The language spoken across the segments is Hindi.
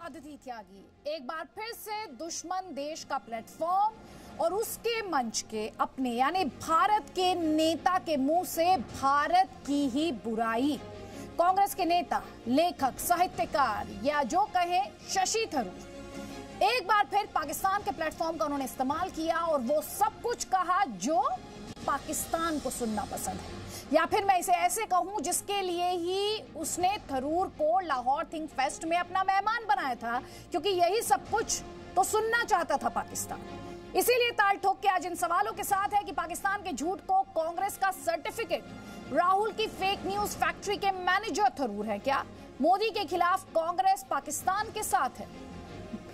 अदिति त्यागी एक बार फिर से दुश्मन देश का प्लेटफॉर्म और उसके मंच के अपने यानी भारत के नेता के मुंह से भारत की ही बुराई। कांग्रेस के नेता, लेखक, साहित्यकार या जो कहे शशि थरूर एक बार फिर पाकिस्तान के प्लेटफॉर्म का उन्होंने इस्तेमाल किया और वो सब कुछ कहा जो पाकिस्तान को सुनना पसंद है, या फिर मैं इसे ऐसे कहूं जिसके लिए ही उसने थरूर को लाहौर थिंक फेस्ट में अपना मेहमान बनाया था, क्योंकि यही सब कुछ तो सुनना चाहता था पाकिस्तान। इसीलिए ताल ठोक के आज इन सवालों के साथ है कि पाकिस्तान के झूठ को कांग्रेस का सर्टिफिकेट, राहुल की फेक न्यूज फैक्ट्री के मैनेजर थरूर है क्या? मोदी के खिलाफ कांग्रेस पाकिस्तान के साथ है।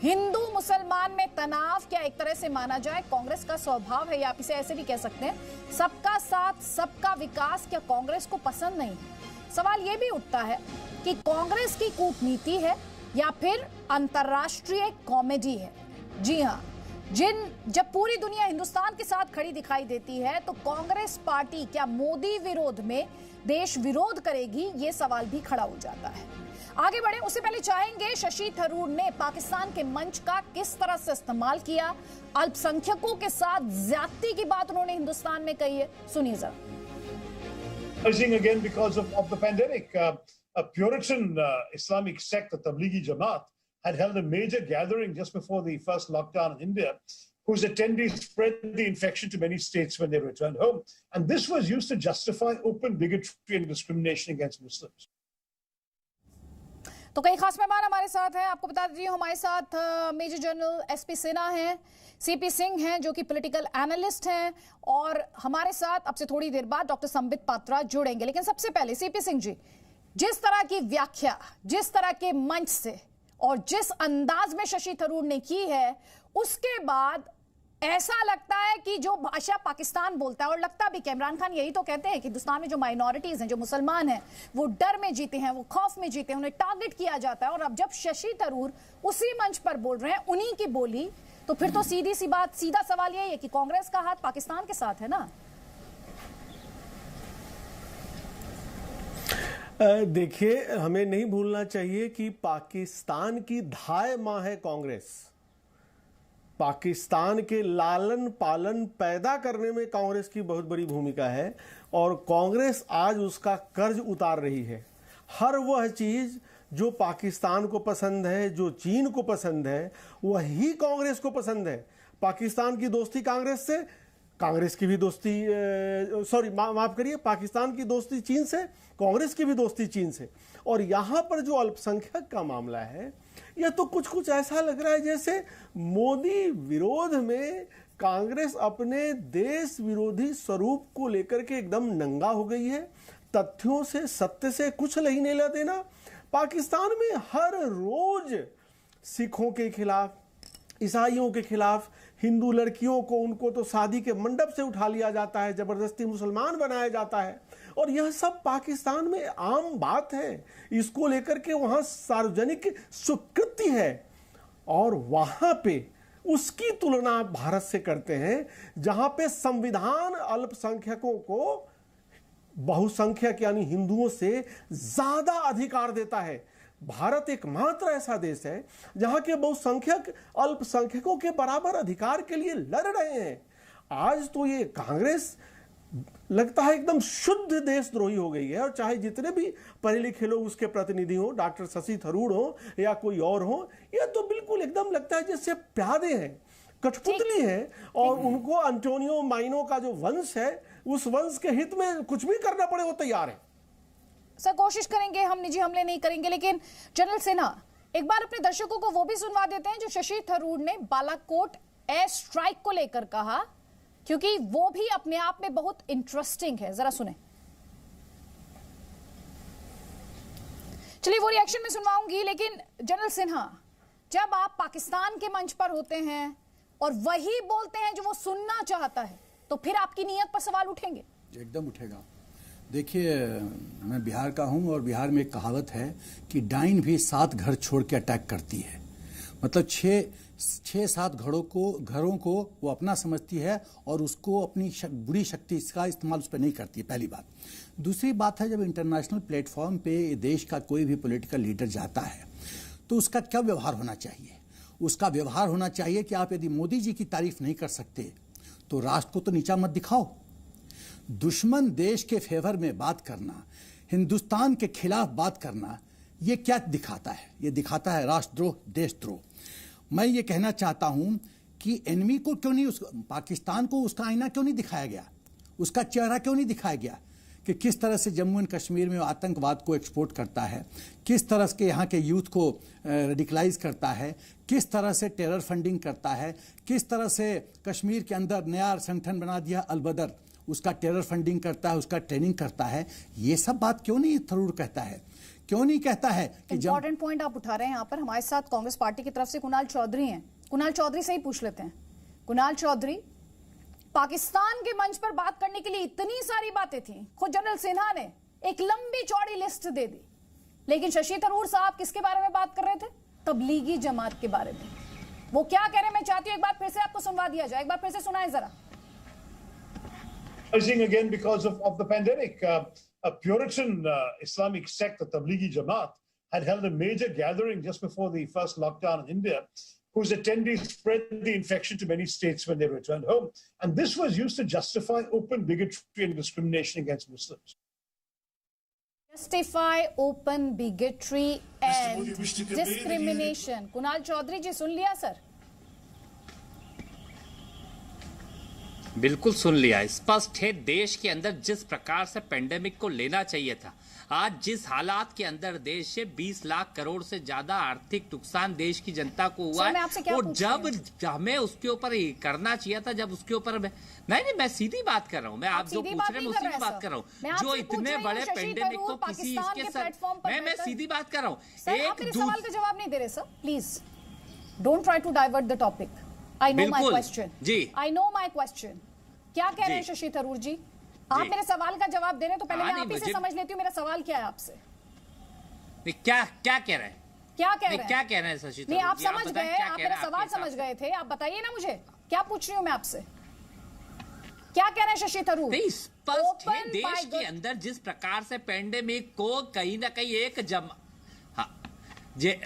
हिंदू मुसलमान में तनाव क्या एक तरह से माना जाए कांग्रेस का स्वभाव है, या आप इसे ऐसे भी कह सकते हैं सबका साथ सबका विकास क्या कांग्रेस को पसंद नहीं? सवाल यह भी उठता है कि कांग्रेस की कूटनीति है या फिर अंतर्राष्ट्रीय कॉमेडी है। जी हां, जब पूरी दुनिया हिंदुस्तान के साथ खड़ी दिखाई देती है तो कांग्रेस पार्टी क्या मोदी विरोध में देश विरोध करेगी, ये सवाल भी खड़ा हो जाता है। आगे बढ़े उससे पहले चाहेंगे शशि थरूर ने पाकिस्तान के मंच का किस तरह से इस्तेमाल किया, अल्पसंख्यकों के साथ ज्यादती की बात उन्होंने हिंदुस्तान में कही है, सुनिए जरा। Again because of the pandemic, a Puritan Islamic sect, the Tablighi Jamaat, had held a major gathering just before the first lockdown in India, whose attendees spread the infection to many states when they returned home. And this was used to justify open bigotry and discrimination against Muslims. तो कई खास मेहमान हमारे साथ हैं। आपको बता दीजिए हमारे साथ मेजर जनरल एसपी सिन्हा हैं, सीपी सिंह हैं जो कि पॉलिटिकल एनालिस्ट हैं, और हमारे साथ अब से थोड़ी देर बाद डॉक्टर संबित पात्रा जुड़ेंगे। लेकिन सबसे पहले सीपी सिंह जी, जिस तरह की व्याख्या, जिस तरह के मंच से और जिस अंदाज में शशि थरूर ने की है, उसके बाद ऐसा लगता है कि जो भाषा पाकिस्तान बोलता है, और लगता भी कि इमरान खान यही तो कहते हैं कि हिंदुस्तान में जो माइनॉरिटीज हैं, जो मुसलमान हैं, वो डर में जीते हैं, वो खौफ में जीते हैं, उन्हें टारगेट किया जाता है। और अब जब शशि थरूर उसी मंच पर बोल रहे हैं उन्हीं की बोली, तो फिर तो सीधी सी बात, सीधा सवाल यही है कि कांग्रेस का हाथ पाकिस्तान के साथ है ना? देखिए, हमें नहीं भूलना चाहिए कि पाकिस्तान की धाय मां है कांग्रेस। पाकिस्तान के लालन पालन पैदा करने में कांग्रेस की बहुत बड़ी भूमिका है, और कांग्रेस आज उसका कर्ज उतार रही है। हर वह चीज जो पाकिस्तान को पसंद है, जो चीन को पसंद है, वही कांग्रेस को पसंद है। पाकिस्तान की दोस्ती कांग्रेस से, कांग्रेस की भी दोस्ती, माफ करिए, पाकिस्तान की दोस्ती चीन से, कांग्रेस की भी दोस्ती चीन से। और यहां पर जो अल्पसंख्यक का मामला है, यह तो कुछ ऐसा लग रहा है जैसे मोदी विरोध में कांग्रेस अपने देश विरोधी स्वरूप को लेकर के एकदम नंगा हो गई है। तथ्यों से, सत्य से कुछ नहीं लेना देना। पाकिस्तान में हर रोज सिखों के खिलाफ, ईसाइयों के खिलाफ, हिंदू लड़कियों को, उनको तो शादी के मंडप से उठा लिया जाता है, जबरदस्ती मुसलमान बनाया जाता है, और यह सब पाकिस्तान में आम बात है। इसको लेकर के वहां सार्वजनिक स्वीकृति है, और वहां पे उसकी तुलना भारत से करते हैं, जहां पे संविधान अल्पसंख्यकों को बहुसंख्यक यानी हिंदुओं से ज्यादा अधिकार देता है। भारत एकमात्र ऐसा देश है जहां के बहुसंख्यक अल्पसंख्यकों के बराबर अधिकार के लिए लड़ रहे हैं। आज तो ये कांग्रेस लगता है एकदम शुद्ध देशद्रोही हो गई है, और चाहे जितने भी पढ़े लिखे लोग उसके प्रतिनिधि हो, डॉक्टर शशि थरूर हो या कोई और हो, यह तो बिल्कुल एकदम लगता है जैसे प्यादे हैं, कठपुतली है, और उनको अंटोनियो माइनो का जो वंश है, उस वंश के हित में कुछ भी करना पड़े वो तैयार है। सर, कोशिश करेंगे, हम निजी हमले नहीं करेंगे, लेकिन जनरल सिन्हा एक बार अपने दर्शकों को वो भी सुनवा देते हैं जो शशि थरूर ने बालाकोट एयर स्ट्राइक को लेकर कहा, क्योंकि वो भी अपने आप में बहुत इंटरेस्टिंग है। जरा सुने। चलिए, वो रिएक्शन में सुनवाऊंगी, लेकिन जनरल सिन्हा, जब आप पाकिस्तान के मंच पर होते हैं और वही बोलते हैं जो वो सुनना चाहता है, तो फिर आपकी नीयत पर सवाल उठेंगे? एकदम उठेगा। देखिए, मैं बिहार का हूं, और बिहार में एक कहावत है कि डाइन भी 7 घर छोड़ के अटैक करती है। मतलब 6-7 घरों को वो अपना समझती है, और उसको अपनी बुरी शक्ति का इस्तेमाल उस पर नहीं करती है, पहली बात। दूसरी बात है, जब इंटरनेशनल प्लेटफॉर्म पे देश का कोई भी पॉलिटिकल लीडर जाता है तो उसका क्या व्यवहार होना चाहिए? उसका व्यवहार होना चाहिए कि आप यदि मोदी जी की तारीफ नहीं कर सकते तो राष्ट्र को तो नीचा मत दिखाओ। दुश्मन देश के फेवर में बात करना, हिंदुस्तान के खिलाफ बात करना, ये क्या दिखाता है? ये दिखाता है राष्ट्रद्रोह, देशद्रोह। मैं ये कहना चाहता हूं कि एनिमी को क्यों नहीं, पाकिस्तान को उसका आईना क्यों नहीं दिखाया गया, उसका चेहरा क्यों नहीं दिखाया गया कि किस तरह से जम्मू एंड कश्मीर में आतंकवाद को एक्सपोर्ट करता है, किस तरह के यहाँ के यूथ को रेडिकलाइज करता है, किस तरह से टेरर फंडिंग करता है, किस तरह से कश्मीर के अंदर नया संगठन बना दिया अलबदर, उसका टेरर फंडिंग करता है, उसका ट्रेनिंग करता है। ये सब बात क्यों नहीं थरूर कहता है? क्यों नहीं कहता है कि इंपॉर्टेंट पॉइंट आप उठा रहे हैं यहाँ पर। हमारे साथ कांग्रेस पार्टी की तरफ से कुणाल चौधरी हैं। कुणाल चौधरी से ही पूछ लेते हैं। कुणाल चौधरी, पाकिस्तान के मंच पर बात करने के लिए इतनी सारी बातें थी, खुद जनरल सिन्हा ने एक लंबी चौड़ी लिस्ट दे दी, लेकिन शशि थरूर साहब किसके बारे में बात कर रहे थे? तबलीगी जमात के बारे में। वो क्या कह रहे हैं मैं चाहती हूं एक बार फिर से आपको सुनवा दिया जाए, एक बार फिर से सुनाएं जरा। Again because of the pandemic, a Puritan Islamic sect, the Tablighi Jamaat, had held a major gathering just before the first lockdown in India, whose attendees spread the infection to many states when they returned home. And this was used to justify open bigotry and discrimination against Muslims. Justify open bigotry and discrimination. Kunal Chaudhary जी सुन लिया सर? बिल्कुल सुन लिया। स्पष्ट है देश के अंदर जिस प्रकार से पेंडेमिक को लेना चाहिए था, आज जिस हालात के अंदर देश से 20 लाख करोड़ से ज्यादा आर्थिक नुकसान देश की जनता को हुआ है, और जब हमें उसके ऊपर करना चाहिए था, जब उसके ऊपर नहीं मैं सीधी बात कर रहा हूँ, मैं आप जो पूछ रहे हैं मैं उसी की बात कर रहा हूँ। जो इतने बड़े पेंडेमिक को किसी इसके साथ मैं सीधी बात कर रहा हूँ। एक सवाल का जवाब नहीं दे रहे sir, please don't try to divert the topic. I know my question. जी, I know my question. क्या कह रहे हैं शशि थरूर जी? आप मेरे सवाल का जवाब दे रहे हैं तो पहले मैं आप ही से समझ लेती हूँ मेरा सवाल क्या है आपसे। क्या कह रहे हैं? क्या कह रहे हैं? क्या कह रहे हैं शशि थरूर? नहीं आप समझ गए, आप मेरा सवाल समझ गए थे, आप बताइए ना मुझे क्या पूछ रही हूँ मैं आपसे। क्या कह रहे हैं शशि थरूर? स्पष्ट है देश के अंदर जिस प्रकार से पेंडेमिक को कहीं ना कहीं एक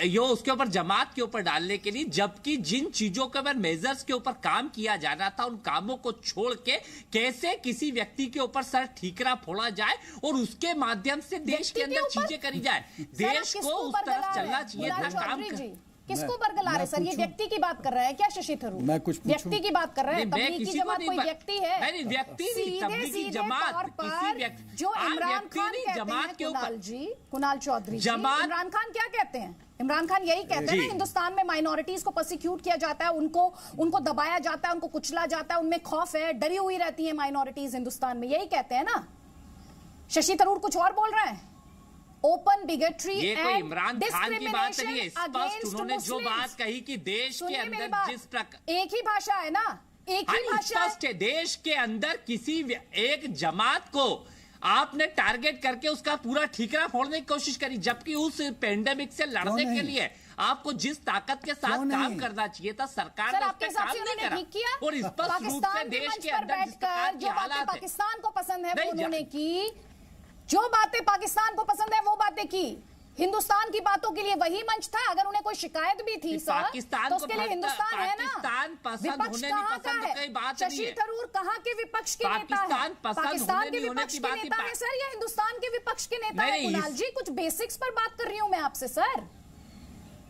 यो उसके ऊपर जमात के ऊपर डालने के लिए, जबकि जिन चीजों के ऊपर मेजर्स के ऊपर काम किया जा रहा था उन कामों को छोड़ के कैसे किसी व्यक्ति के ऊपर सर ठीकरा फोड़ा जाए और उसके माध्यम से देश के अंदर चीजें करी जाए। देश को उस तरफ चलना चाहिए था काम। किसको बरगला रहे सर? ये व्यक्ति की बात कर रहा है क्या शशि थरूर? मैं कुछ व्यक्ति की बात कर रहे हैं। तबलीगी जमात कोई व्यक्ति है? नहीं, व्यक्ति नहीं, तबलीगी जमात किसी व्यक्ति, जो इमरान खान जमात के ऊपर जी, कुणाल चौधरी जी, इमरान खान क्या कहते हैं? इमरान खान यही कहते हैं ना, हिंदुस्तान में माइनॉरिटीज को प्रोसिक्यूट किया जाता है, उनको दबाया जाता है, उनको कुचला जाता है, उनमें खौफ है, डरी हुई रहती है माइनॉरिटीज हिंदुस्तान में, यही कहते हैं ना। शशि थरूर कुछ और बोल रहे हैं। ओपन बिगेट्री, ये कोई इमरान खान की बात नहीं है। स्पष्ट उन्होंने जो बात कही कि देश के अंदर जिस प्रकार एक ही भाषा है ना, एक ही भाषा है। देश के अंदर किसी एक जमात को आपने टारगेट करके उसका पूरा ठीकरा फोड़ने की कोशिश करी, जबकि उस पेंडेमिक से लड़ने के लिए आपको जिस ताकत के साथ काम करना चाहिए था सरकार ने उस पर काम नहीं करा। और स्पष्ट रूप से देश के अंदर जिस प्रकार की हालात है, पाकिस्तान को पसंद है वो उन्होंने की, जो बातें पाकिस्तान को पसंद है वो बातें की। हिंदुस्तान की बातों के लिए वही मंच था। अगर उन्हें कोई शिकायत भी थी सर, तो उसके लिए हिंदुस्तान है ना। विपक्ष कहाँ का है? शशि थरूर कहाँ के विपक्ष के नेता है? पाकिस्तान के विपक्ष के नेता है सर या हिंदुस्तान के विपक्ष के नेता है? कुणाल जी कुछ बेसिक्स पर बात कर रही हूँ मैं आपसे सर।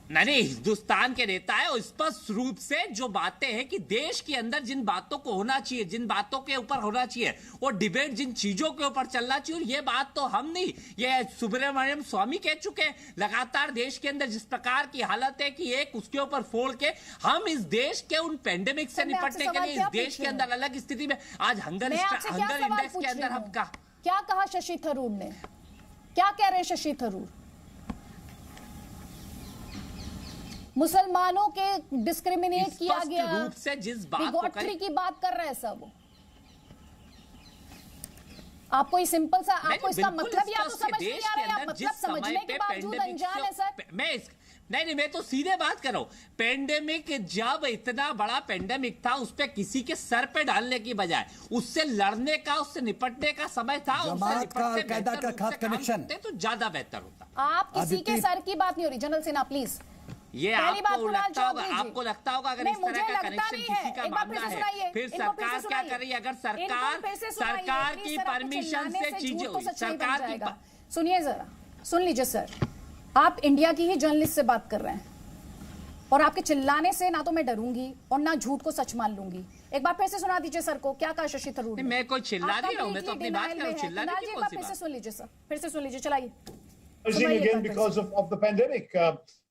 नहीं, हिंदुस्तान के नेता है और स्पष्ट रूप से जो बातें हैं कि देश के अंदर जिन बातों को होना चाहिए, जिन बातों के ऊपर होना चाहिए और डिबेट जिन चीजों के ऊपर चलना चाहिए, और ये बात तो हम नहीं, ये सुब्रमण्यम स्वामी कह चुके हैं। लगातार देश के अंदर जिस प्रकार की हालत है कि एक उसके ऊपर फोड़ के हम इस देश के उन पेंडेमिक से निपटने के लिए इस देश के अंदर अलग स्थिति में आज हंगर इंडेक्स के अंदर हम क्या कहा शशि थरूर ने? क्या कह रहे हैं शशि थरूर? मुसलमानों के डिस्क्रिमिनेट किया गया रूप से जिस बात की बात कर रहे हैं सब। आपको ये सिंपल सा, आपको इसका मतलब या तो समझ नहीं आ रहा है, मतलब समझने के बावजूद अनजान है सर। नहीं, मैं तो सीधे बात कर रहा हूं। पेंडेमिक जब इतना बड़ा पेंडेमिक था, उस पे किसी के सर पे डालने की बजाय उससे लड़ने का, उससे निपटने का समय था, कनेक्शन तो ज्यादा बेहतर होता। आप किसी के सर की बात नहीं हो रही। जनरल सिन्हा प्लीज, ये पहली बात आपको कुणाल लगता होगा, चौधरी जी। आपको लगता होगा अगर नहीं, इस तरह मुझे का लगता कनेक्शन नहीं किसी है। का एक बार फिर मानना से है, सुनाइए। फिर इनको फिर से सरकार क्या सुनाइए। कर रही है? अगर इनको फिर से सुनाइए। सरकार की प्लीज सर, आपके परमिशन चिल्लाने से चीजें झूठ तो सच नहीं बन सरकार की जाएगा। सुनिए जरा, सुन लीजिए सर, आप इंडिया की ही जर्नलिस्ट से बात कर रहे हैं और आपके चिल्लाने से ना तो मैं डरूंगी और ना झूठ को सच मान लूंगी। एक बार फिर से सुना दीजिए सर को, क्या कहा शशि थरूर ने? मैं कोई चिल्ला नहीं रहा हूं, मैं तो अपनी बात कर रहा हूं, चिल्लाने की एक कौन बार सी फिर से बात? सुन लीजिए सर, फिर से सुन लीजिए, चलाइए। Again because of the pandemic.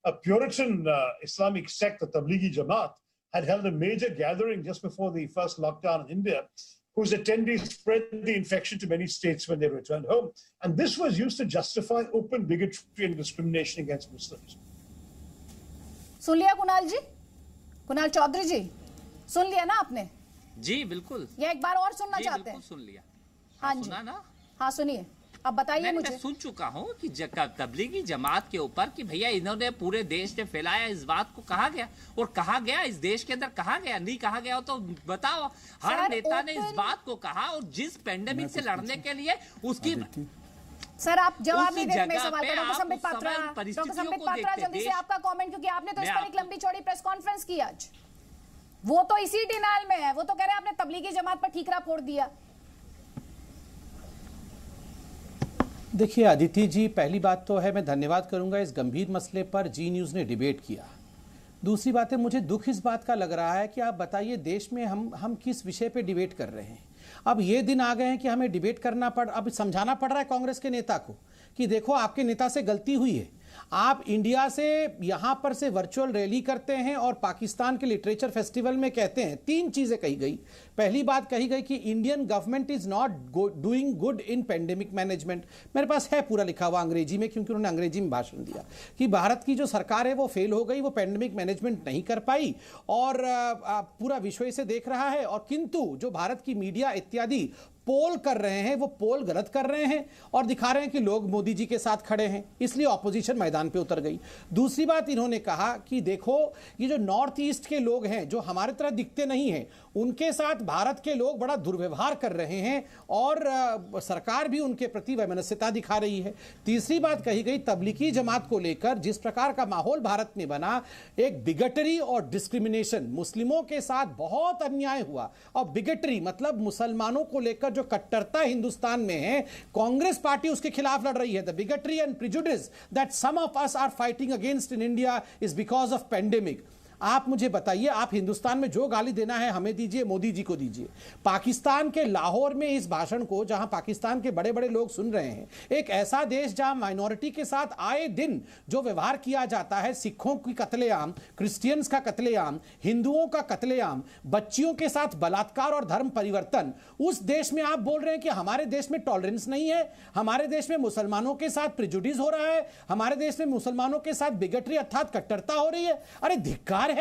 A Puritan Islamic sect, the Tablighi Jamaat, had held a major gathering just before the first lockdown in India, whose attendees spread the infection to many states when they returned home. And this was used to justify open bigotry and discrimination against Muslims. सुन लिया कुणाल जी, कुणाल चौधरी जी, सुन लिया ना आपने? जी बिल्कुल, या एक बार और सुनना जी चाहते हैं? बिल्कुल सुन लिया। हाँ जी, सुना ना? हाँ सुनिए, अब बताइए मैं मुझे। सुन चुका हूँ कि तबलीगी जमात के ऊपर कि भैया इन्होंने पूरे देश में फैलाया, इस बात को कहा गया और कहा गया इस देश के अंदर कहा गया, नहीं कहा गया हो तो बताओ। हर सर, नेता ने इस बात को कहा और जिस पेंडेमिक से लड़ने के लिए उसकी सर आप जवाब उसी नहीं देते मेरे जगह सवाल पे का। डॉक्टर आप संबित उस समय पात्रा, परिस्थितियों डॉक्टर संबित को पात्रा, देखते जल्दी से देश- आपका कमेंट, क्योंकि आपने तो इस मैं पर एक आपको- लंबी चौड़ी प्रेस कॉन्फ्रेंस की आज। वो तो इसी डिनाल में है, वो तो कह रहे हैं आपने तबलीगी जमात पर ठीकरा फोड़ दिया। देखिए अदिति जी, पहली बात तो है मैं धन्यवाद करूंगा इस गंभीर मसले पर जी न्यूज़ ने डिबेट किया। दूसरी बात है, मुझे दुख इस बात का लग रहा है कि आप बताइए देश में हम किस विषय पे डिबेट कर रहे हैं। अब ये दिन आ गए हैं कि हमें डिबेट करना अब समझाना पड़ रहा है कांग्रेस के नेता को कि देखो आपके नेता से गलती हुई है। आप इंडिया से यहां पर से वर्चुअल रैली करते हैं और पाकिस्तान के लिटरेचर फेस्टिवल में कहते हैं, तीन चीजें कही गई। पहली बात कही गई कि Indian government is not doing good in pandemic management. मेरे पास है पूरा लिखा हुआ अंग्रेजी में, क्योंकि उन्होंने अंग्रेजी में भाषण दिया कि भारत की जो सरकार है वो फेल हो गई, वो पेंडेमिक मैनेजमेंट नहीं कर पाई और पूरा विश्व इसे देख रहा है। और किंतु जो भारत की मीडिया इत्यादि पोल कर रहे हैं वो पोल गलत कर रहे हैं और दिखा रहे हैं कि लोग मोदी जी के साथ खड़े हैं, इसलिए ऑपोजिशन मैदान पे उतर गई। दूसरी बात इन्होंने कहा कि देखो ये जो नॉर्थ ईस्ट के लोग हैं जो हमारे तरह दिखते नहीं हैं, उनके साथ भारत के लोग बड़ा दुर्व्यवहार कर रहे हैं और सरकार भी उनके प्रति वैमनस्यता दिखा रही है। तीसरी बात कही गई तबलीगी जमात को लेकर जिस प्रकार का माहौल भारत में बना, एक बिगटरी और डिस्क्रिमिनेशन, मुस्लिमों के साथ बहुत अन्याय हुआ। और बिगटरी मतलब मुसलमानों को लेकर जो कट्टरता हिंदुस्तान में है, कांग्रेस पार्टी उसके खिलाफ लड़ रही है। The bigotry and prejudice that some of us are fighting against in India is because of pandemic. आप मुझे बताइए, आप हिंदुस्तान में जो गाली देना है हमें दीजिए, मोदी जी को दीजिए। पाकिस्तान के लाहौर में इस भाषण को, जहां पाकिस्तान के बड़े बड़े लोग सुन रहे हैं, एक ऐसा देश जहां माइनॉरिटी के साथ आए दिन जो व्यवहार किया जाता है, सिखों की कत्लेआम, क्रिश्चियंस का कत्लेआम, हिंदुओं का कत्लेआम, बच्चियों के साथ बलात्कार और धर्म परिवर्तन, उस देश में आप बोल रहे हैं कि हमारे देश में टॉलरेंस नहीं है, हमारे देश में मुसलमानों के साथ प्रिजुडिस हो रहा है, हमारे देश में मुसलमानों के साथ बिगटरी अर्थात कट्टरता हो रही है। अरे धिक्कार है।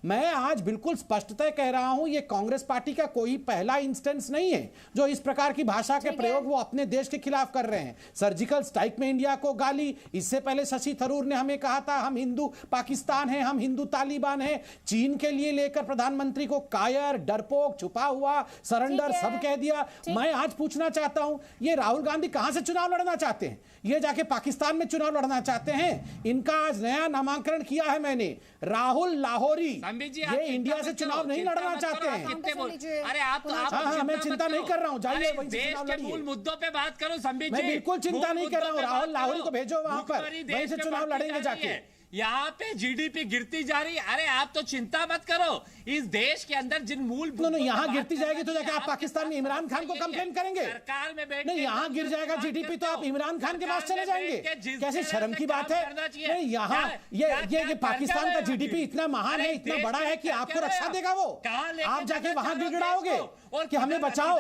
मैं आज बिल्कुल स्पष्टतः कह रहा हूं, यह कांग्रेस पार्टी का कोई पहला इंस्टेंस नहीं है जो इस प्रकार की भाषा के प्रयोग वो अपने देश के खिलाफ कर रहे हैं। सर्जिकल स्ट्राइक में इंडिया को गाली, इससे पहले शशि थरूर ने हमें कहा था हम हिंदू पाकिस्तान हैं, हम हिंदू तालिबान हैं। चीन के लिए लेकर प्रधानमंत्री को कायर, डरपोक, छुपा हुआ, सरेंडर सब कह दिया। मैं आज पूछना चाहता हूं, ये राहुल गांधी कहां से चुनाव लड़ना चाहते हैं? ये जाके पाकिस्तान में चुनाव लड़ना चाहते हैं। इनका आज नया नामांकन किया है मैंने, राहुल लाहौरी। ये इंडिया से चुनाव नहीं लड़ना चाहते हैं। अरे आप हाँ, मैं चिंता नहीं कर रहा हूँ, जाइए वहीं से चुनाव लड़िए। मूल मुद्दों पे बात करो संबित जी। मैं बिल्कुल चिंता नहीं कर रहा हूँ, राहुल लाहौरी को भेजो वहां पर, वहीं से चुनाव लड़ेंगे जाके। यहाँ पे जीडीपी गिरती जा रही है। अरे आप तो चिंता मत करो, इस देश के अंदर जिन मूल यहाँ गिरती जाएगी तो जाके आप पाकिस्तान में इमरान खान को कंप्लेन करेंगे। सरकार में बैठ नहीं, यहाँ गिर जाएगा जीडीपी तो आप इमरान खान के पास चले जाएंगे। कैसे शर्म की बात है। नहीं, यहाँ ये पाकिस्तान का जीडीपी इतना महान है, इतना बड़ा है कि आपको रक्षा देगा वो। आप जाके वहां गिड़गिड़ाओगे कि हमें बचाओ,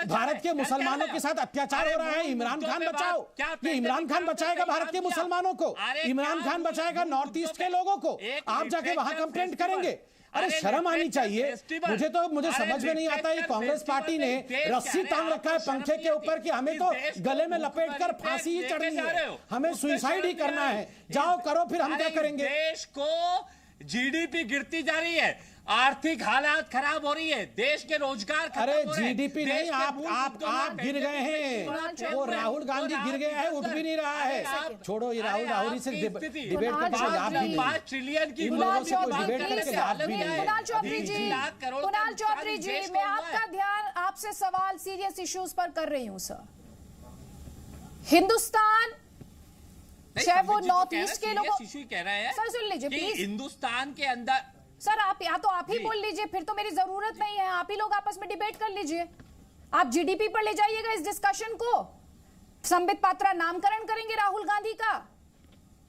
भारत के मुसलमानों के साथ अत्याचार हो रहा है, इमरान खान बचाओ। ये इमरान खान बचाएगा भारत के मुसलमानों को, इमरान खान बचाएगा नॉर्थ ईस्ट के लोगों को। आप जाके वहां कंप्लेंट करेंगे। अरे शर्म आनी चाहिए। मुझे समझ में नहीं आता, ये कांग्रेस पार्टी ने रस्सी टांग रखा है पंखे के ऊपर कि हमें तो गले में लपेटकर फांसी ही चढ़नी है, हमें सुसाइड ही करना है। जाओ करो, फिर हम क्या करेंगे। देश को जीडीपी गिरती जा रही है। आर्थिक हालात खराब हो रही है, देश के रोजगार खत्म अरे हो रहे हैं, जीडीपी देश नहीं, के आप मूल आप मुद्दों आप में गिर गए हैं। वो राहुल गांधी गिर गया है, उठ भी नहीं रहा है। छोड़ो ये राहुल से डिबेट करने से लाभ भी नहीं। 5 ट्रिलियन की इन लोगों से कोई डिबेट करने के लाभ भी नहीं है। कुणाल चौधरी जी, कुणाल चौधरी जी, मैं आपका ध्यान आपसे सवाल सीरियस इश्यूज पर कर रही हूं सर। हिंदुस्तान चाहे वो नॉर्थ ईस्ट के लोगों, कह रहा है सर सुन लीजिए प्लीज, हिंदुस्तान के अंदर सर आप या तो आप ही बोल लीजिए, फिर तो मेरी जरूरत नहीं है, आप ही लोग आपस में डिबेट कर लीजिए। आप जीडीपी पर ले जाइएगा इस डिस्कशन को। संबित पात्रा नामकरण करेंगे राहुल गांधी का,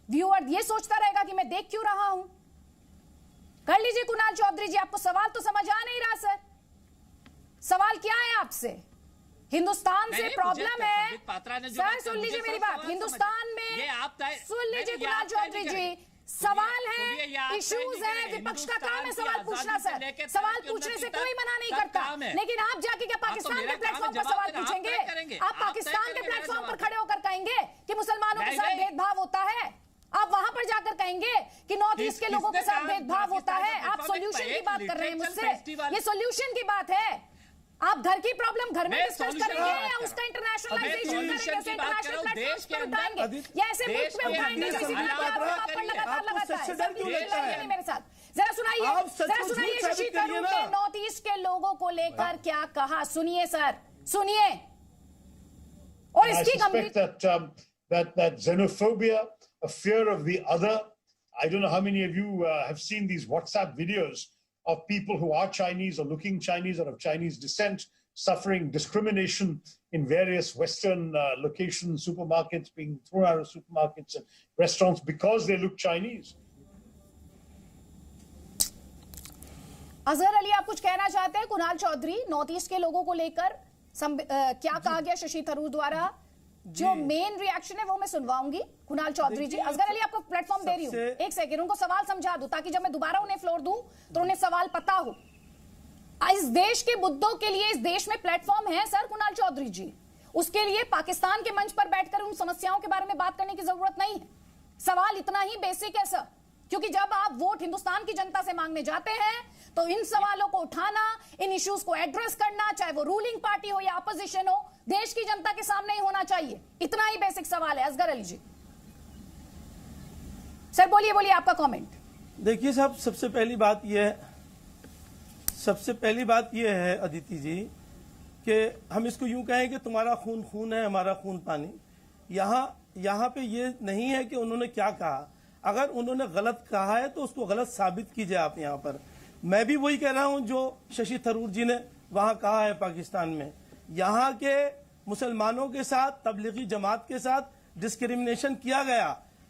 व्यूअर ये सोचता रहेगा कि मैं देख क्यों रहा हूं। कर लीजिए कुणाल चौधरी जी, आपको सवाल तो समझ आ नहीं रहा सर। सवाल क्या है आपसे? हिंदुस्तान से प्रॉब्लम है सर, सुन लीजिए मेरी बात। हिंदुस्तान में सुन लीजिए कुणाल चौधरी जी, सवाल है, इश्यूज है, विपक्ष का काम है सवाल पूछना सर, सवाल पूछने से कोई मना नहीं करता। लेकिन आप जाके क्या पाकिस्तान के प्लेटफॉर्म पर सवाल पूछेंगे? आप पाकिस्तान के प्लेटफॉर्म पर खड़े होकर कहेंगे कि मुसलमानों के साथ भेदभाव होता है? आप वहां पर जाकर कहेंगे कि नॉर्थ ईस्ट के लोगों के साथ भेदभाव होता है? आप सॉल्यूशन की बात कर रहे हैं मुझसे, ये सॉल्यूशन की बात है। आप घर की प्रॉब्लम घर में डिस्कस करेंगे या उसका इंटरनेशनलाइजेशन करेंगे, इंटरनेशनल प्लेटफॉर्म्स पर उठाएंगे या ऐसे मुल्क में उठाएंगे जो इसी आप पर लगातार लगाता है? मेरे साथ जरा सुनाइए शशि थरूर ने नॉर्थ ईस्ट के लोगों को लेकर क्या कहा, सुनिए सर, सुनिए। और इसकी गंभीरता, that xenophobia, a fear of the other. I don't know how many of you have seen these WhatsApp videos of people who are Chinese or looking Chinese or of Chinese descent suffering discrimination in various Western locations, supermarkets, being thrown out of supermarkets and restaurants because they look Chinese. Azhar Ali, आप कुछ कहना चाहते हैं? कुणाल चौधरी, नॉर्थ ईस्ट के लोगों को लेकर क्या कहा गया शशि थरूर द्वारा? जो मेन रिएक्शन है वो मैं सुनवाऊंगी। कुणाल चौधरी जी, असगर अली आपको प्लेटफॉर्म दे रही हूँ, एक सेकंड उनको सवाल समझा दूं ताकि जब मैं दोबारा उन्हें फ्लोर दूं तो उन्हें सवाल पता हो। इस देश के मुद्दों के लिए इस देश में प्लेटफॉर्म है सर कुणाल चौधरी जी, उसके लिए पाकिस्तान के मंच पर बैठकर उन समस्याओं के बारे में बात करने की जरूरत नहीं है। सवाल इतना ही बेसिक है सर, क्योंकि जब आप वोट हिंदुस्तान की जनता से मांगने जाते हैं तो इन सवालों को उठाना, इन इश्यूज को एड्रेस करना, चाहे वो रूलिंग पार्टी हो या अपोजिशन हो, देश की जनता के सामने ही होना चाहिए। इतना ही बेसिक सवाल है। असगर अली जी सर बोलिए आपका कमेंट। देखिए साहब, सबसे पहली बात यह है अदिति जी कि हम इसको यूं कहें कि तुम्हारा खून खून है, हमारा खून पानी। यहाँ पे ये नहीं है कि उन्होंने क्या कहा, अगर उन्होंने गलत कहा है तो उसको गलत साबित कीजिए आप। यहाँ पर मैं भी वही कह रहा हूं जो शशि थरूर जी ने वहां कहा है पाकिस्तान में। यहाँ के मुसलमानों के साथ, तबलीगी जमात के साथ डिस्क्रिमिनेशन किया गया,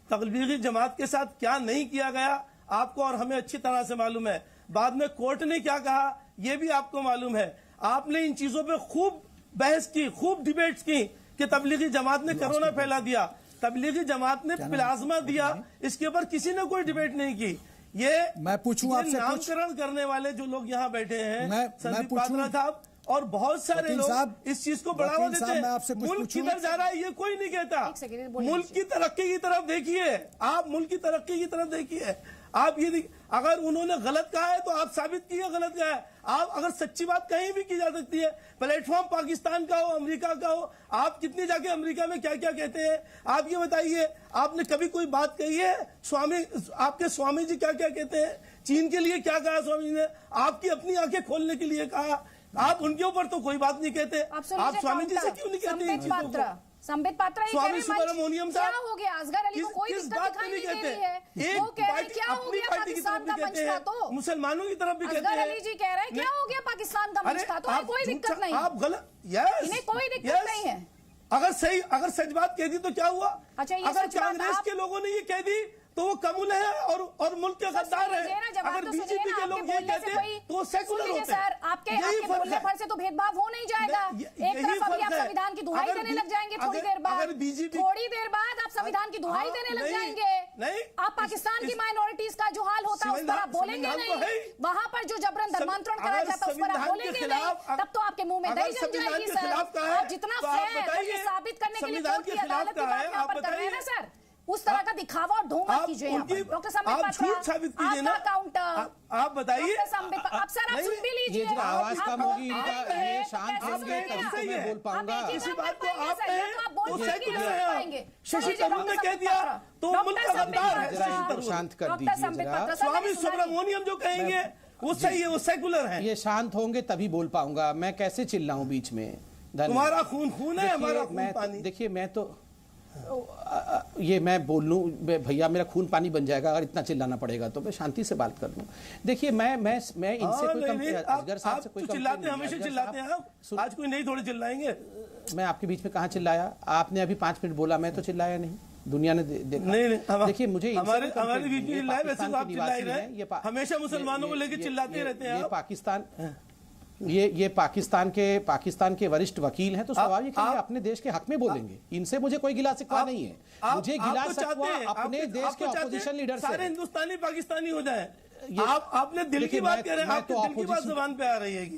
तबलीगी जमात के साथ क्या नहीं किया गया आपको और हमें अच्छी तरह से मालूम है। बाद में कोर्ट ने क्या कहा यह भी आपको मालूम है। आपने इन चीजों पे खूब बहस की, खूब डिबेट्स की कि तबलीगी जमात ने कोरोना फैला दिया, तबलीगी जमात ने प्लाज्मा दिया, इसके ऊपर किसी ने कोई डिबेट नहीं की। ये मैं पूछूं आपसे, नामकरण करने वाले जो लोग यहाँ बैठे हैं, संदीप पात्रा साहब और बहुत सारे लोग इस चीज को बढ़ावा देते हैं। मुल्क किधर जा रहा है ये कोई नहीं कहता। मुल्क की तरक्की की तरफ देखिए, आप मुल्क की तरक्की की तरफ देखिए। आप ये अगर उन्होंने गलत कहा है तो आप साबित कीजिए गलत कहा है। आप अगर सच्ची बात कहीं भी की जा सकती है, प्लेटफॉर्म पाकिस्तान का हो, अमेरिका का हो, आप कितनी जाके अमेरिका में क्या क्या कहते हैं आप ये बताइए। आपने कभी कोई बात कही है? आपके स्वामी जी क्या क्या कहते हैं? चीन के लिए क्या कहा स्वामी जी ने? आपकी अपनी आंखें खोलने के लिए कहा। आप उनके ऊपर तो कोई बात नहीं कहते। आप स्वामी जी से क्यों नहीं कहते? संबित पात्रा स्वामी सुब्रमण्यम साहब, क्या हो गया? असगर अली को कोई दिक्कत दिखाई नहीं दे रही है। वो कह रहे हैं क्या हो गया पाकिस्तान का मंच था, तो मुसलमानों की तरफ भी कहते हैं। असगर अली जी कह रहे हैं क्या हो गया पाकिस्तान का मंच था, तो कोई दिक्कत नहीं। आप गलत, यस, इन्हें कोई दिक्कत नहीं है। अगर सच बात कह दी तो क्या हुआ? अच्छा, अगर कांग्रेस के लोगों ने ये कह दी तो वो कम्युनल है और मुल्क के गद्दार है। अगर बीजेपी के लोग ये कहते हैं तो वो सेकुलर होते हैं। सर आपके बोलने पर से तो भेदभाव हो नहीं जाएगा। एक तरफ अभी आप संविधान की दुहाई देने लग जाएंगे, थोड़ी देर बाद आप संविधान की दुहाई देने लग जाएंगे। नहीं, आप पाकिस्तान की माइनॉरिटीज का जो हाल होता है उस पर आप बोलेंगे नहीं। वहां पर जो जबरन धर्मांतरण कराया जाता है उस पर आप बोलेंगे नहीं। तब तो आपके मुंह में दही जम जाएगी सर। आप जितना फेयर साबित करने के लिए कोर्ट की अदालत की बात यहाँ पर कर रहे हैं ना सर, उस तरह का दिखावा और ढोंग मत कीजिए यहाँ पर। डॉक्टर संबित आप पात्रा, झूठ साबित कीजिए ना। आपका काउंटर, आप बताइए। डॉक्टर संबित पात्रा, अब सर आप सुन भी लीजिए। ये जो आवाज कम आप होगी इनका, आप ये हैं, शांत कैसे होंगे सुनेंगे? तभी तो मैं बोल पाऊंगा। आप एक ही किसी बात बात को कर आप पाएंगे, हैं, तो आप बोल तो पाएंगे, सेकुलर नहीं हैं आप। पाएंगे। शशि सुनिए, तरूर ने डॉक्टर कह संबित दिया पात्रा, तो डॉक्टर मुल्क का संबित गद्दार है पात्रा, शशि तरूर। शांत कर डॉक्टर दीजिए संबित जरा। पात्रा, सर, स्वामी मैंने सुना नहीं। सुब्रमण्यम जो कहेंगे वो सही है, वो सेकुलर है। ये शांत होंगे तभी बोल पाऊंगा, मैं कैसे चिल्लाऊं बीच में। धन्यवाद। तुम्हारा खून खून है, हमारा खून मैं पानी। देखिए मैं तो ये मैं बोल लूं भैया, मेरा खून पानी बन जाएगा अगर इतना चिल्लाना पड़ेगा, तो मैं शांति से बात कर लूं। देखिए मैं इनसे कोई असगर साहब से कोई चिल्लाते, हमेशा चिल्लाते हैं आप। आज कोई नहीं थोड़े चिल्लाएंगे। मैं आपके बीच में कहाँ चिल्लाया? आपने अभी 5 मिनट बोला, मैं तो चिल्लाया नहीं, दुनिया ने देखा। नहीं, देखिए मुझे हमारे बीच में चिल्लाए, वैसे तो आप चिल्ला ही रहे हैं। हमेशा मुसलमानों को लेकर चिल्लाते रहते हैं। ये पाकिस्तान, ये पाकिस्तान के वरिष्ठ वकील हैं, तो स्वाभाविक है ये अपने देश के हक में बोलेंगे। इनसे मुझे कोई गिला शिकवा नहीं है। मुझे गिला शिकवा अपने देश के ऑपोजिशन लीडर से। सारे हिंदुस्तानी पाकिस्तानी हो जाए। आपने दिल की बात कह रहे हैं, आपके दिल की बात जुबान पे आ रही है।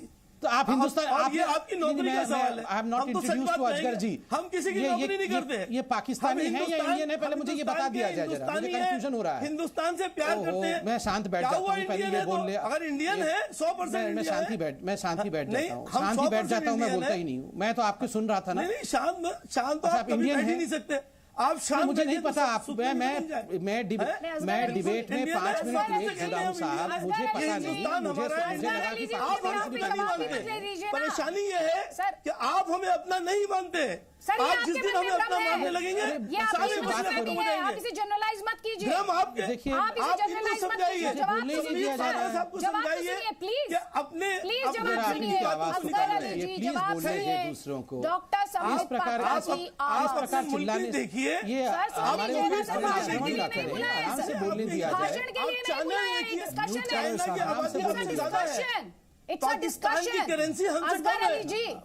तो आप हिंदुस्तान, आप ये आपकी नौकरी का सवाल है। I am not introduced to Asghar ji. हम किसी की नौकरी नहीं करते। ये पाकिस्तानी है या इंडियन है, पहले मुझे ये बता दिया जाए जरा, मुझे कंफ्यूजन हो रहा है। हिंदुस्तान से प्यार करते हैं। मैं शांत बैठ जाता हूँ, पहले ये बोल ले। अगर इंडियन है 100% मैं शांति बैठ जाता हूँ, शांति बैठ जाता हूँ, मैं बोलता ही नहीं हूँ। मैं तो आपके सुन रहा था ना। नहीं, शांत तो आप इंडियन है नहीं सकते। आप शांत, मुझे नहीं पता। आप मैं डिबेट में 5 मिनट लेट जुड़ा हूँ साहब, मुझे पता नहीं। मुझे लगा कि परेशानी ये है कि आप हमें अपना नहीं मानते। आप जिस दिन हमें अपना मानने लगेंगे, सारी बात खत्म हो जाएंगे। आप इसे जनरलाइज मत कीजिए। हम आपके देखिए, आप इनको समझाइए, साहब को समझाइए कि अपने जवाब सुनिए। असगर अली जी जवाब सुनिए। दूसरों को डॉक्टर इस संबित प्रकार पात्रा जी, आप चिल्लाने देखिए, ये हमारे भाषण के लिए करें, नहीं बुलाया आराम से बोलने दिया जाए। भाषण के लिए नहीं बुलाया, डिस्कशन पाकिस्तान की करेंसी हमसे कम है,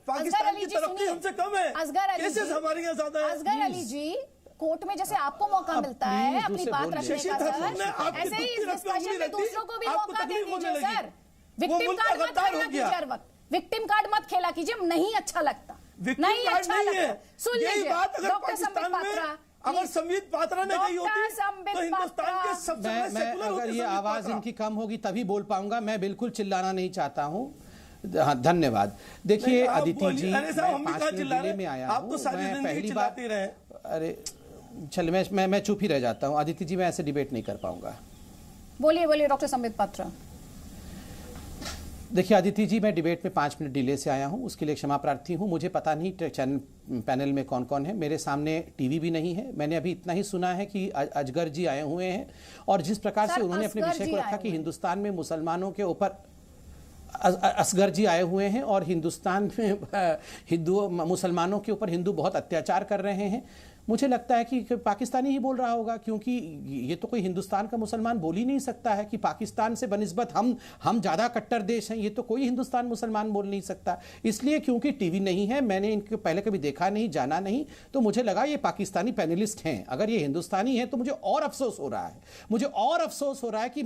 पाकिस्तान की तरक्की हमसे कम है। कैसे हमारे यहाँ ज्यादा है? असगर अली जी, कोर्ट में जैसे आपको मौका मिलता है अपनी बात रखने का, सर ऐसे ही इस डिस्कशन में दूसरों को भी मौका दे दीजिए सर। विक्टिम कार्ड मत खेला कीजिए हर वक्त, विक्टिम कार्ड मत खेला कीजिए, नहीं अच्छा लगता, नहीं अच्छा लगता। सुन लीजिए डॉक्टर संबित पात्रा, अगर संबित पात्रा ने कही होती तो हिंदुस्तान के सबसे बड़े सेकुलर होते। अगर ये आवाज इनकी कम होगी तभी बोल पाऊंगा, मैं बिल्कुल चिल्लाना नहीं चाहता हूँ। हाँ, धन्यवाद। देखिए अदिति जी, मैं 5 मिनट डिले में आया हूँ, मैं पहली बात, अरे चल मैं चुप ही रह जाता हूँ। अदिति जी, मैं ऐसे डिबेट नहीं कर पाऊंगा। बोलिए डॉक्टर संबित पात्रा। देखिए अदिति जी, मैं डिबेट में 5 मिनट डिले से आया हूं, उसके लिए क्षमा प्रार्थी हूं। मुझे पता नहीं चैनल पैनल में कौन कौन है, मेरे सामने टीवी भी नहीं है। मैंने अभी इतना ही सुना है कि अजगर जी आए हुए हैं और जिस प्रकार से उन्होंने अपने विषय को रखा कि हिंदुस्तान में मुसलमानों के ऊपर, असगर जी आए हुए हैं और हिंदुस्तान में हिंदू मुसलमानों के ऊपर हिंदू बहुत अत्याचार कर रहे हैं। मुझे लगता है कि पाकिस्तानी ही बोल रहा होगा, क्योंकि ये तो कोई हिंदुस्तान का मुसलमान बोल ही नहीं सकता है कि पाकिस्तान से बनिस्बत हम ज़्यादा कट्टर देश हैं। ये तो कोई हिंदुस्तान मुसलमान बोल नहीं सकता। इसलिए क्योंकि टीवी नहीं है, मैंने इनको पहले कभी देखा नहीं, जाना नहीं, तो मुझे लगा ये पाकिस्तानी पैनलिस्ट हैं। अगर ये हिंदुस्तानी है तो मुझे और अफसोस हो रहा है, मुझे और अफसोस हो रहा है कि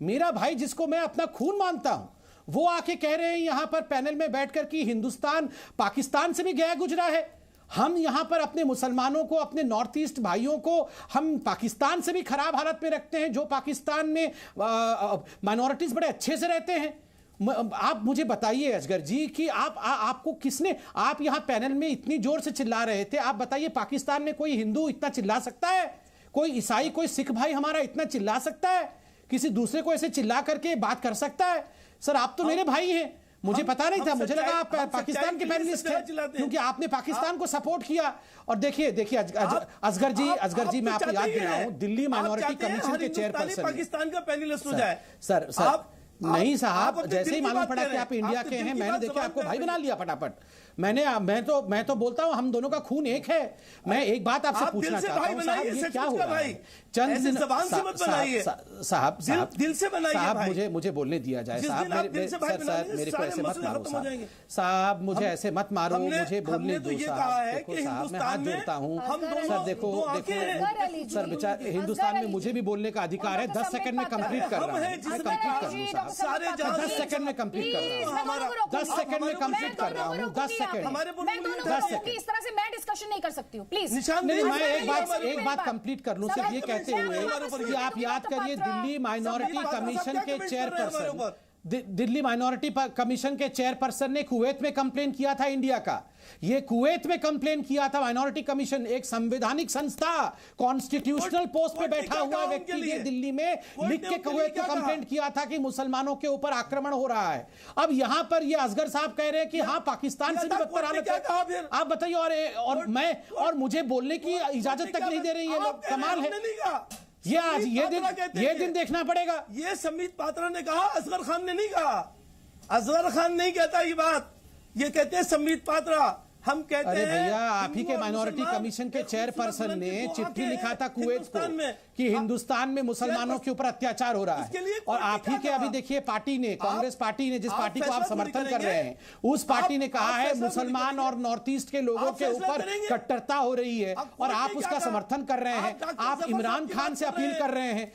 मेरा भाई जिसको मैं अपना खून मानता हूं, वो आके कह रहे हैं यहां पर पैनल में बैठकर कि हिंदुस्तान पाकिस्तान से भी गया गुजरा है। हम यहां पर अपने मुसलमानों को, अपने नॉर्थ ईस्ट भाइयों को हम पाकिस्तान से भी खराब हालत में रखते हैं, जो पाकिस्तान में माइनॉरिटीज बड़े अच्छे से रहते हैं। आप मुझे बताइए असगर जी कि आपको किसने, आप यहां पैनल में इतनी जोर से चिल्ला रहे थे, आप बताइए पाकिस्तान में कोई हिंदू इतना चिल्ला सकता है? कोई ईसाई, कोई सिख भाई हमारा इतना चिल्ला सकता है? किसी दूसरे को ऐसे चिल्ला करके बात कर सकता है? सर आप तो मेरे भाई हैं, मुझे पता नहीं था, मुझे लगा आप पाकिस्तान के पैनलिस्ट हैं, क्योंकि आपने पाकिस्तान को सपोर्ट किया। और देखिए असगर जी मैं आपको याद दिला हूं, दिल्ली माइनॉरिटी कमीशन के चेयरपर्सन पाकिस्तान का पैनलिस्ट हो जाए। सर नहीं साहब, जैसे ही मालूम पड़ा कि आप इंडिया के हैं, मैंने देखा आपको भाई बना लिया फटाफट। मैं तो बोलता हूं हम दोनों का खून एक है। मैं एक बात आपसे पूछना चाहता हूं साहब, ये क्या हो रहा है? चंद दिन साहब दिल से बनाइए साहब, मुझे बोलने दिया जाए साहब। मेरे को ऐसे मत मारो साहब, मुझे ऐसे मत मारो, मुझे बोलने दो साहब। देखो साहब, मैं हाथ जोड़ता हूँ सर, देखो सर, बेचारे हिंदुस्तान में मुझे भी बोलने का अधिकार है। 10 सेकंड में कंप्लीट कर रहा हूँ। आपको सारे समझ पाता हूँ। 10 सेकंड में कंप्लीट कर रहा Please, हूँ। मैं दोनों को रोकूंगी। 10 सेकंड में कंप्लीट कर रहा हूँ। 10 सेकंड। हमारे मैं दोनों को 10 रोकूंगी, इस तरह से मैं डिस्कशन नहीं कर सकती हूँ, प्लीज। निशान नहीं, मैं नहीं, एक बात कंप्लीट कर लूं, सिर्फ ये कहते हुए कि आप याद करिए दिल्ली माइनॉरिटी कमीशन के चेयरपर्सन, दिल्ली माइनॉरिटी कमीशन के चेयरपर्सन ने कुवैत में कंप्लेन किया था इंडिया का। ये कुवैत में कंप्लेन किया था माइनॉरिटी कमीशन, एक संवैधानिक संस्था, कॉन्स्टिट्यूशनल पोस्ट पे बैठा हुआ व्यक्ति ने दिल्ली में लिख के कुवैत में कंप्लेन किया था कि मुसलमानों के ऊपर आक्रमण हो रहा है। अब यहां पर ये असगर साहब कह रहे हैं कि हाँ पाकिस्तान से भी बदतर हालत है। आप बताइए, और मुझे बोलने की इजाजत तक नहीं दे रही है लोग, कमाल है। ये आज ये दिन देखना पड़ेगा। ये समीत पात्रा ने कहा, असगर खान ने नहीं कहा। असगर खान नहीं कहता ये बात, ये कहते हैं समीत पात्रा। हम कहते हैं, अरे भैया, आप ही के माइनॉरिटी कमीशन के चेयरपर्सन ने चिट्ठी लिखा था कुवैत को कि हिंदुस्तान में मुसलमानों के ऊपर अत्याचार हो रहा है, और आप ही के अभी देखिए पार्टी ने, कांग्रेस पार्टी ने, जिस पार्टी को आप समर्थन कर रहे हैं, उस पार्टी ने कहा है मुसलमान और नॉर्थ ईस्ट के लोगों के ऊपर कट्टरता हो रही है, और आप उसका समर्थन कर रहे हैं। आप इमरान खान से अपील कर रहे हैं।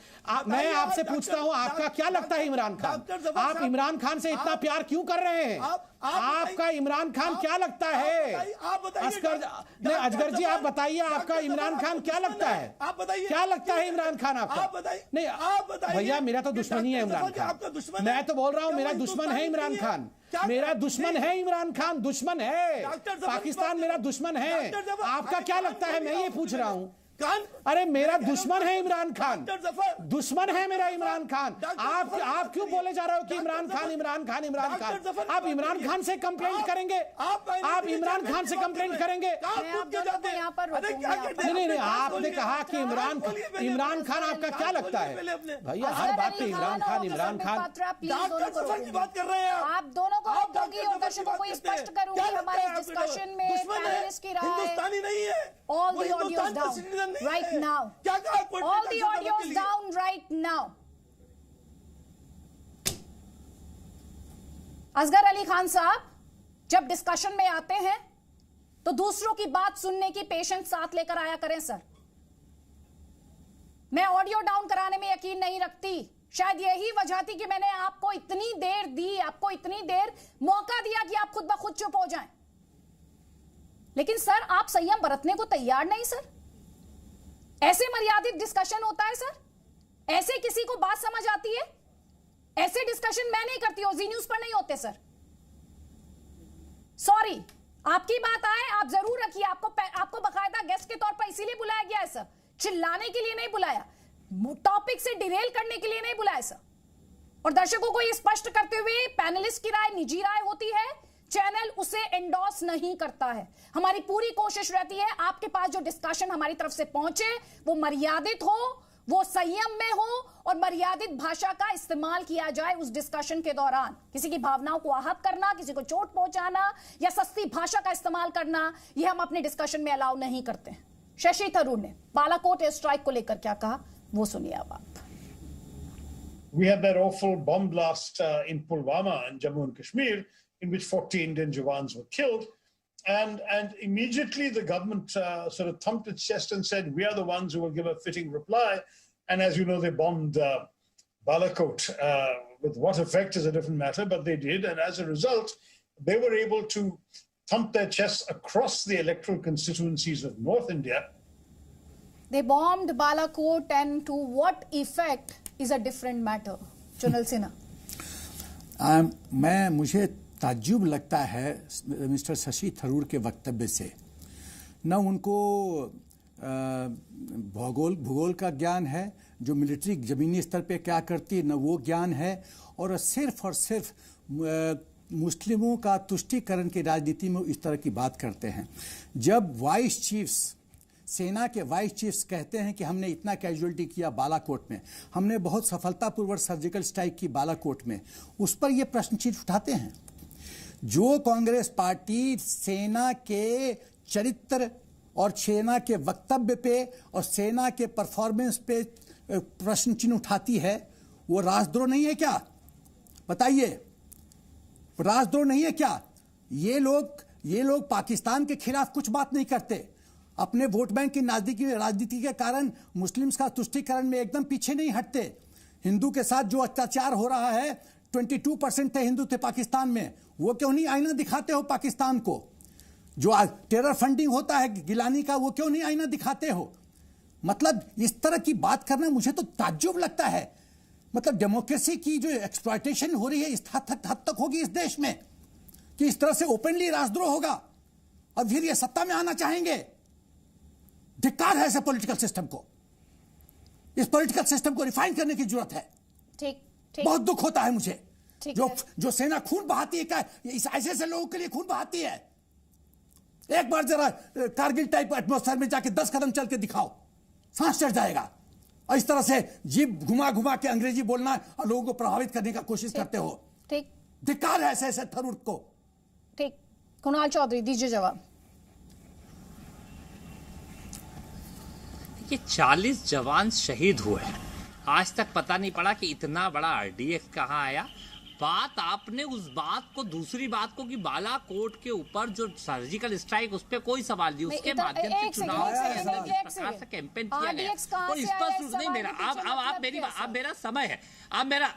मैं आपसे पूछता हूं, आपका क्या लगता है इमरान खान? आप इमरान खान से इतना प्यार क्यों कर रहे हैं? आपका इमरान खान क्या लगता है? असगर जी आप बताइए, आपका इमरान खान क्या लगता है? आप बताइए, क्या लगता है इमरान खान आपका? नहीं, आप बताइए भैया, मेरा तो दुश्मन ही है इमरान खान। मैं तो बोल रहा हूं मेरा दुश्मन है इमरान खान, मेरा दुश्मन है इमरान खान, दुश्मन है। पाकिस्तान मेरा दुश्मन है। आपका क्या लगता है, मैं ये पूछ रहा हूं। अरे मेरा दुश्मन है इमरान खान, दुश्मन है मेरा इमरान खान। आप क्यों बोले जा रहे हो कि इमरान खान इमरान खान इमरान खान? आप इमरान खान से कंप्लेंट करेंगे? आप इमरान खान से कंप्लेंट करेंगे? नहीं, आपने कहा कि इमरान खान आपका क्या लगता है? भैया हर बात पे इमरान खान बात कर रहे हैं आप दोनों को रोकूंगी और दर्शकों को स्पष्ट करूंगी हमारे डिस्कशन में पैनलिस्ट की राय। हिंदुस्तानी नहीं है। All the audios down right now. All the audios down right now. Asghar Ali Khan साहब जब डिस्कशन में आते हैं तो दूसरों की बात सुनने की पेशेंस साथ लेकर आया करें सर। मैं ऑडियो डाउन कराने में यकीन नहीं रखती। शायद यही वजह थी कि मैंने आपको इतनी देर दी, आपको इतनी देर मौका दिया कि आप खुद ब खुद चुप हो जाएं। लेकिन सर आप संयम बरतने को तैयार नहीं सर। ऐसे मर्यादित डिस्कशन होता है सर? ऐसे किसी को बात समझ आती है? ऐसे डिस्कशन मैं नहीं करती हूं, जी न्यूज पर नहीं होते सर। सॉरी, आपकी बात आए आप जरूर रखिए। आपको बकायदा गेस्ट के तौर पर इसीलिए बुलाया गया है सर, चिल्लाने के लिए नहीं बुलाया, टॉपिक से डिरेल करने के लिए नहीं बुलाया सर। और दर्शकों को यह स्पष्ट करते हुए, पैनलिस्ट की राय निजी राय होती है, चैनल उसे एंडोर्स नहीं करता है। हमारी पूरी कोशिश रहती है आपके पास जो डिस्कशन हमारी तरफ से पहुंचे वो मर्यादित हो, वो संयम में हो और मर्यादित भाषा का इस्तेमाल किया जाए उस डिस्कशन के दौरान। किसी की भावनाओं को आहत करना, किसी को चोट पहुंचाना या सस्ती भाषा का इस्तेमाल करना, यह हम अपने डिस्कशन में अलाउ नहीं करते हैं। शशि थरूर ने बालाकोट एयर स्ट्राइक को लेकर क्या कहा, वो सुनिए अब आप। We had that awful bomb blast in Pulwama in Jammu and Kashmir, in which 40 Indian Jawans were killed. And immediately the government sort of thumped its chest and said, we are the ones who will give a fitting reply. And as you know, they bombed Balakot. With what effect is a different matter, but they did. And as a result, they were able to thump their chests across the electoral constituencies of North India. They bombed Balakot, and to what effect is a different matter. Chunal Sinha. मुझे ताज्जुब लगता है मिस्टर शशि थरूर के वक्तव्य से। न उनको भूगोल का ज्ञान है, जो मिलिट्री ज़मीनी स्तर पे क्या करती है, न वो ज्ञान है, और सिर्फ मुस्लिमों का तुष्टीकरण की राजनीति में इस तरह की बात करते हैं। जब सेना के वाइस चीफ्स कहते हैं कि हमने इतना कैजुअलिटी किया बालाकोट में, हमने बहुत सफलतापूर्वक सर्जिकल स्ट्राइक की बालाकोट में, उस पर ये प्रश्न चिन्ह उठाते हैं। जो कांग्रेस पार्टी सेना के चरित्र और सेना के वक्तव्य पे और सेना के परफॉर्मेंस पे प्रश्न चिन्ह उठाती है, वो राजद्रोह नहीं है क्या? बताइए, राजद्रोह नहीं है क्या? ये लोग पाकिस्तान के खिलाफ कुछ बात नहीं करते, अपने वोट बैंक की राजनीति के कारण मुस्लिम्स का तुष्टीकरण में एकदम पीछे नहीं हटते। हिंदू के साथ जो अत्याचार हो रहा है, 22% थे हिंदू थे पाकिस्तान में, वो क्यों नहीं आईना दिखाते हो पाकिस्तान को? जो आज टेरर फंडिंग होता है गिलानी का, वो क्यों नहीं आईना दिखाते हो? मतलब इस तरह की बात करना मुझे तो ताज्जुब लगता है। मतलब डेमोक्रेसी की जो एक्सप्लॉयटेशन हो रही है इस हद तक होगी इस देश में कि इस तरह से ओपनली राजद्रोह होगा और फिर ये सत्ता में आना चाहेंगे। धिक्कार है ऐसे पॉलिटिकल सिस्टम को। इस पॉलिटिकल सिस्टम को रिफाइन करने की जरूरत है। ठीक। बहुत दुख होता है मुझे ठीक जो है। जो सेना खून बहाती है, क्या इस ऐसे लोगों के लिए खून बहाती है? एक बार जरा कारगिल टाइप एटमॉस्फेयर में जाके 10 कदम चल के दिखाओ, सांस चढ़ जाएगा। और इस तरह से जीभ घुमा घुमा के अंग्रेजी बोलना और लोगों को प्रभावित करने का कोशिश करते हो। ठीक। धिक्कार है ऐसे थरूट को। ठीक। कुणाल चौधरी दीजिए जवाब। ये 40 जवान शहीद हुए, आज तक पता नहीं पड़ा कि इतना बड़ा आरडीएक्स कहाँ आया। बात आपने उस बात को, दूसरी बात को कि बालाकोट के ऊपर जो सर्जिकल स्ट्राइक, उस पर कोई सवाल नहीं, उसके माध्यम से चुनाव के अंदर जिस प्रकार से कैंपेन किया गया और स्पष्ट नहीं मेरा आप मेरा समय है, आप मेरा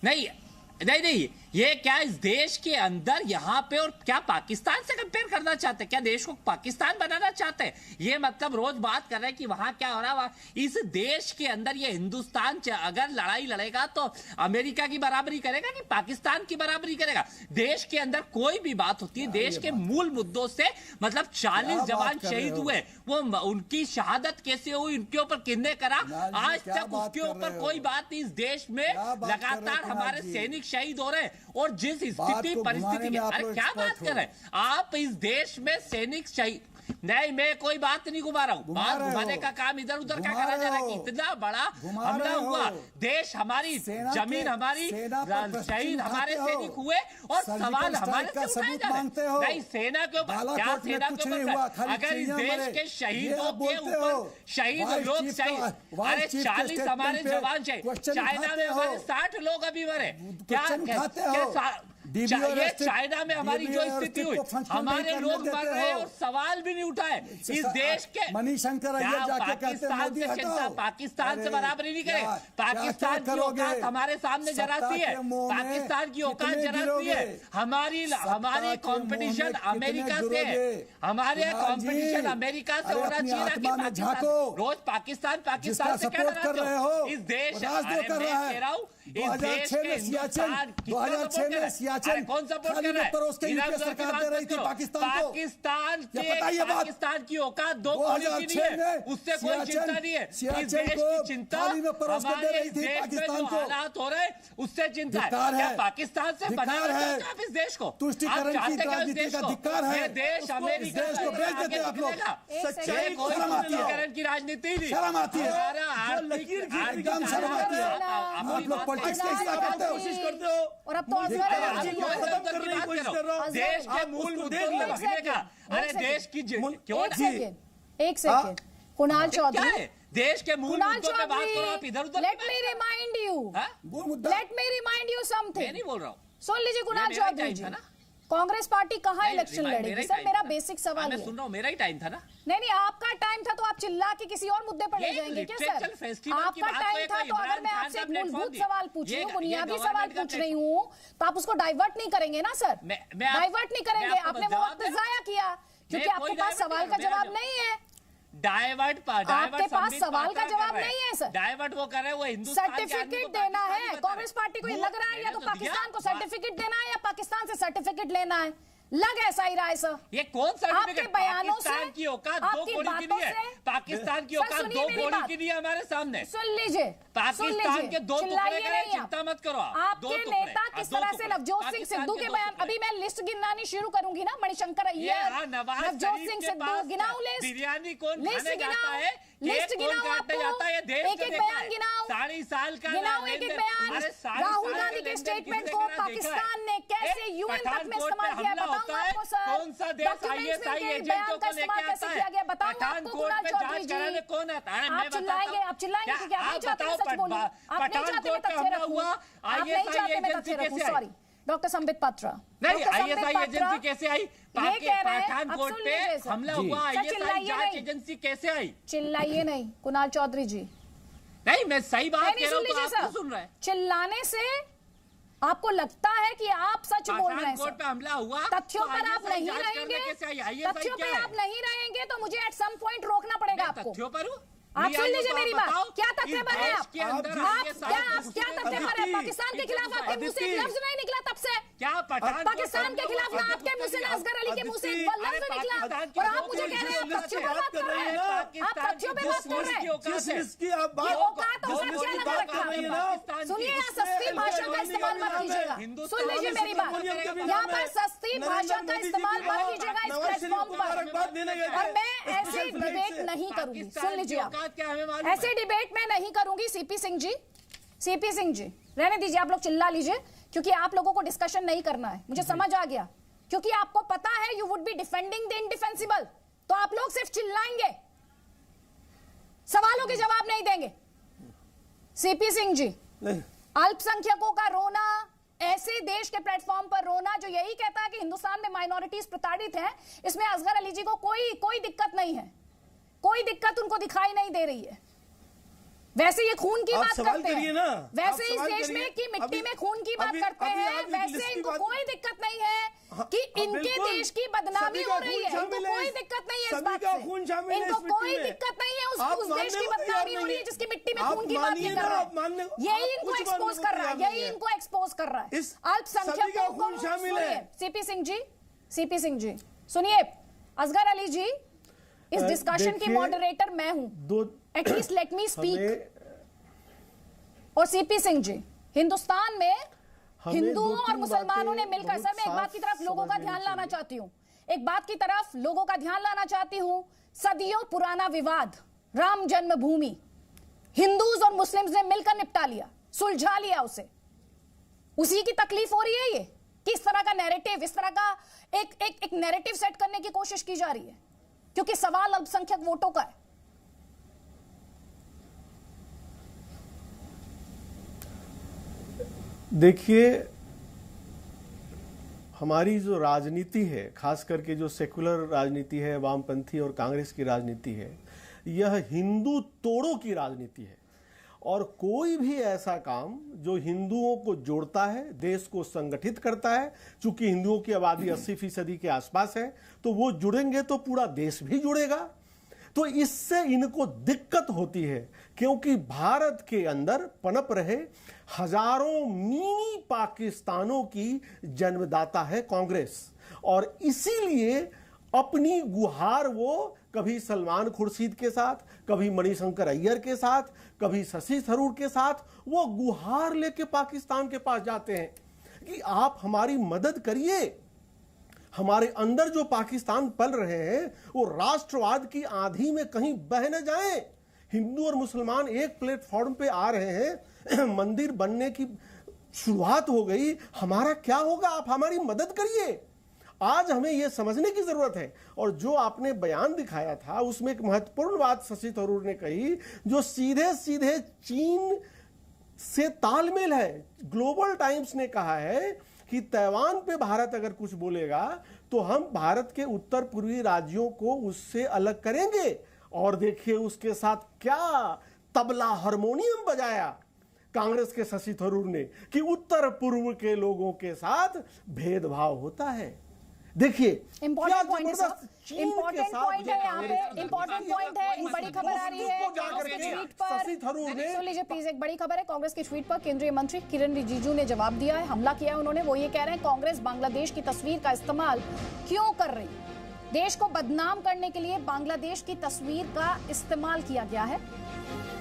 नहीं, ये क्या इस देश के अंदर यहाँ पे और क्या पाकिस्तान से कंपेयर करना चाहते हैं? क्या देश को पाकिस्तान बनाना चाहते हैं? ये मतलब रोज बात कर रहे हैं कि वहां क्या हो रहा है। इस देश के अंदर ये हिंदुस्तान अगर लड़ाई लड़ेगा तो अमेरिका की बराबरी करेगा कि पाकिस्तान की बराबरी करेगा? देश के अंदर कोई भी बात होती है देश के मूल मुद्दों से, मतलब 40 जवान शहीद हुए, वो उनकी शहादत कैसे हुई, उनके ऊपर किसने करा, आज तक उसके ऊपर कोई बात नहीं। इस देश में लगातार हमारे सैनिक शहीद हो रहे हैं और जिस स्थिति परिस्थिति, अरे क्या बात कर रहे हैं आप? इस देश में सैनिक शहीद नहीं, मैं कोई बात नहीं घुमा रहा हूँ। बात घुमाने का काम इधर उधर का करा जा रहा है कि इतना बड़ा हमला हुआ, देश हमारी जमीन हमारी, शहीद हमारे सैनिक हुए और सवाल हमारे से उठाए जा रहे हैं। नहीं, सेना के ऊपर क्या, सेना के ऊपर अगर इस देश के शहीदों के ऊपर शहीद लोग शहीद, अरे 40 हमारे जवान शहीद, चाइना में हमारे 60 लोग अभी मरे, क्या ये चाइना में हमारी जो स्थिति हुई, हमारे लोग मर रहे और सवाल भी नहीं उठाए। इस देश के मणिशंकर पाकिस्तान से चिंता, पाकिस्तान से बराबरी नहीं करे। पाकिस्तान की औकात हमारे सामने जरा सी है, पाकिस्तान की औकात जरा सी है। हमारी कंपटीशन अमेरिका से है, हमारे कंपटीशन अमेरिका से होना चाहिए ना कि पाकिस्तान। रोज पाकिस्तान से क्या डराते हो? इस देश, अरे मैं कह रहा हूँ इस देश के हिंदुस्तान कौन सपोर्ट कर रहा है? पाकिस्तान की औकात 2 कौड़ी की नहीं है, उससे कोई चिंता नहीं है। इस देश की चिंता हमारे देश में जो हालात हो रहे हैं उससे चिंता है। क्या पाकिस्तान से बनाना चाहते हैं आप इस देश को? आप चाहते क्या इस देश को? ये देश अमेरिका से कोई तुष्टीकरण की राजनीति नहीं, हमारा आर्थिक कोशिश करते हो और अब तो देश के मूल मुद्दों को भगने का, अरे देश की क्यों एक सेकेंड कुणाल चौधरी, देश के मूल मुद्दों पे बात करो आप इधर उधर। Let me remind you something. मैं नहीं बोल रहा हूँ, सुन लीजिए कुणाल चौधरी जी, कांग्रेस पार्टी कहाँ इलेक्शन लड़ेगी? सर मेरा बेसिक सवाल है, सुन रहा हूँ, मेरा ही टाइम था ना। नहीं आपका टाइम था तो आप चिल्ला के किसी और मुद्दे पर ले जाएंगे क्या सर? आपका टाइम था तो अगर मैं आपसे एक मूलभूत सवाल पूछ रही हूँ, बुनियादी सवाल पूछ रही हूँ, तो आप उसको डाइवर्ट नहीं करेंगे ना सर? डाइवर्ट नहीं करेंगे, आपने वो वक्त जाया किया क्योंकि आपके पास सवाल का जवाब नहीं है। आपके पास सवाल का जवाब नहीं है सर। डाइवर्ट वो कर रहे हैं, वो हिंदुस्तान सर्टिफिकेट देना है कांग्रेस पार्टी को, ये लग रहा है या तो पाकिस्तान को सर्टिफिकेट देना है या पाकिस्तान से सर्टिफिकेट लेना है, लग ऐसा ही रहा है सर। ये कौन सर्टिफिकेट? आपके बयानों से, पाकिस्तान की औकात 2 कौड़ी की नहीं है, पाकिस्तान की औकात 2 कौड़ी की नहीं है हमारे सामने। सुन लीजिए, पाकिस्तान के 2 टुकड़े करें, चिंता मत करो। आपके नेता किस तरह से नवजोत सिंह सिद्धू के बयान, अभी मैं लिस्ट गिनानी शुरू करूंगी ना, मणिशंकर अय्यर, नवजोत सिंह सिद्धू, गिनाऊं लिस्ट? बिरयानी कौन लिस्ट जाता है? लिस्ट गिनाओ आपको, एक एक बयान गिनाओ, 40 साल का गिनाओ एक एक बयान। राहुल गांधी के स्टेटमेंट को पाकिस्तान ने कैसे यूएन तक में इस्तेमाल किया बताऊं आपको सर? कौन सा देश आईएसआई एजेंटों को लेके आता है? पठानकोट पे जांच कराने कौन आता है? आप चिल्लाएंगे कि आप नहीं चाहते सच बोलूं, आप नहीं चाहते मैं तथ्य रखूं, आप नहीं चाहते मैं तथ्य रखूं, सॉरी। डॉक्टर संबित पात्रा, नहीं आईएसआई एजेंसी कैसे आई? पठानकोट पे हमला हुआ, आईएसआई जांच एजेंसी कैसे आई? चिल्लाइए नहीं कुणाल चौधरी जी, नहीं मैं सही बात कह रहा हूं तो आप सुन रहे हैं। चिल्लाने से आपको लगता है कि आप सच बोल रहे हैं कोर्ट पे हमला हुआ, तथ्यों तो पर आप ISI नहीं जांच करने रहेंगे, कैसे आई? ISI तथ्यों क्या पे है? आप नहीं रहेंगे तो मुझे एट सम पॉइंट रोकना पड़ेगा आपको। तथ्यों पर हूँ? आप सुन लीजिए तो मेरी आप बात, बताओ, क्या तथ्य पर है इस आप? देश के अंदर आप ये क्या सारे क्या तथ्य पर है? पाकिस्तान के खिलाफ आपके मुंह से एक लफ्ज नहीं निकला तब से। क्या पठान पाकिस्तान के खिलाफ ना आपके मुंह से ना असगर अली के मुंह से एक लफ्ज निकला, और आप मुझे कह रहे हैं आप तथ्यों पर बात कर रहे हैं। आप तथ्यों पे बात कर रहे हैं। ये औकात और क्या लगा रखा है? सुनिए, यहाँ सस्ती भाषा का इस्तेमाल मत कीजिएगा। सुन लीजिए मेरी बात, यहाँ पर सस्ती भाषा का इस्तेमाल मत कीजिएगा इस प्लेटफॉर्म पर, और मैं ऐसी डिबेट नहीं करूंगी। सुन लीजिए आप, ऐसे डिबेट में नहीं करूंगी। सीपी सिंह जी, सीपी सिंह जी, रहने दीजिए, आप लोग चिल्ला लीजिए, क्योंकि आप लोगों को डिस्कशन नहीं करना है, मुझे समझ आ गया। क्योंकि आपको पता है you would be defending the indefensible, तो आप लोग सिर्फ चिल्लाएंगे, सवालों के जवाब नहीं देंगे। सीपी सिंह जी, अल्पसंख्यकों का रोना, ऐसे देश के प्लेटफॉर्म पर रोना जो यही कहता है कि हिंदुस्तान में माइनॉरिटीज प्रताड़ित हैं, इसमें असगर अली जी को कोई दिक्कत नहीं है, कोई दिक्कत उनको दिखाई नहीं दे रही है। वैसे ये खून की बात करते हैं, वैसे इस देश में कि मिट्टी में खून की बात करते हैं, वैसे इनको कोई दिक्कत नहीं है कि इनके देश की बदनामी हो रही है, इनको कोई दिक्कत नहीं है इस बात से, इनको कोई दिक्कत नहीं है उस देश की बदनामी हो रही है जिसकी मिट्टी में खून की बात नहीं कर रहा है। यही इनको एक्सपोज कर रहा है, यही इनको एक्सपोज कर रहा है। अल्पसंख्यकों को सुनिए, सीपी सिंह जी, सीपी सिंह जी सुनिए, असगर अली जी इस डिस्कशन की मॉडरेटर मैं हूं, एटलीस्ट लेट मी स्पीक। और सीपी सिंह जी, हिंदुस्तान में हिंदुओं और मुसलमानों ने मिलकर, सर मैं एक बात की तरफ लोगों का ध्यान लाना चाहती हूं, एक बात की तरफ लोगों का ध्यान लाना चाहती हूं। सदियों पुराना विवाद राम जन्मभूमि हिंदूज और मुस्लिम्स ने मिलकर निपटा लिया, सुलझा लिया उसे। उसी की तकलीफ हो रही है ये कि इस तरह का नैरेटिव, इस तरह का एक नैरेटिव सेट करने की कोशिश की जा रही है, क्योंकि सवाल अल्पसंख्यक वोटों का है। देखिए, हमारी जो राजनीति है, खास करके जो सेकुलर राजनीति है, वामपंथी और कांग्रेस की राजनीति है, यह हिंदू तोड़ों की राजनीति है। और कोई भी ऐसा काम जो हिंदुओं को जोड़ता है, देश को संगठित करता है, चूंकि हिंदुओं की आबादी 80% के आसपास है, तो वो जुड़ेंगे तो पूरा देश भी जुड़ेगा। तो इससे इनको दिक्कत होती है, क्योंकि भारत के अंदर पनप रहे हजारों मिनी पाकिस्तानों की जन्मदाता है कांग्रेस, और इसीलिए अपनी गुहार वो कभी सलमान खुर्शीद के साथ, कभी मणिशंकर अय्यर के साथ, कभी शशि थरूर के साथ वो गुहार लेके पाकिस्तान के पास जाते हैं कि आप हमारी मदद करिए, हमारे अंदर जो पाकिस्तान पल रहे हैं वो राष्ट्रवाद की आंधी में कहीं बह न जाएं। हिंदू और मुसलमान एक प्लेटफॉर्म पे आ रहे हैं, मंदिर बनने की शुरुआत हो गई, हमारा क्या होगा, आप हमारी मदद करिए। आज हमें यह समझने की जरूरत है। और जो आपने बयान दिखाया था उसमें एक महत्वपूर्ण बात शशि थरूर ने कही, जो सीधे सीधे चीन से तालमेल है। ग्लोबल टाइम्स ने कहा है कि तैवान पे भारत अगर कुछ बोलेगा तो हम भारत के उत्तर पूर्वी राज्यों को उससे अलग करेंगे। और देखिए उसके साथ क्या तबला हारमोनियम बजाया कांग्रेस के शशि थरूर ने कि उत्तर पूर्व के लोगों के साथ भेदभाव होता है। देखिए इंपॉर्टेंट पॉइंट है यहाँ पे, इंपॉर्टेंट पॉइंट है। एक बड़ी खबर आ रही है कांग्रेस के ट्वीट पर, सुन लीजिए प्लीज, एक बड़ी खबर है कांग्रेस के ट्वीट पर केंद्रीय मंत्री किरण रिजिजू ने जवाब दिया है, हमला किया है उन्होंने। वो ये कह रहे हैं कांग्रेस बांग्लादेश की तस्वीर का इस्तेमाल क्यों कर रही है, देश को बदनाम करने के लिए बांग्लादेश की तस्वीर का इस्तेमाल किया गया है,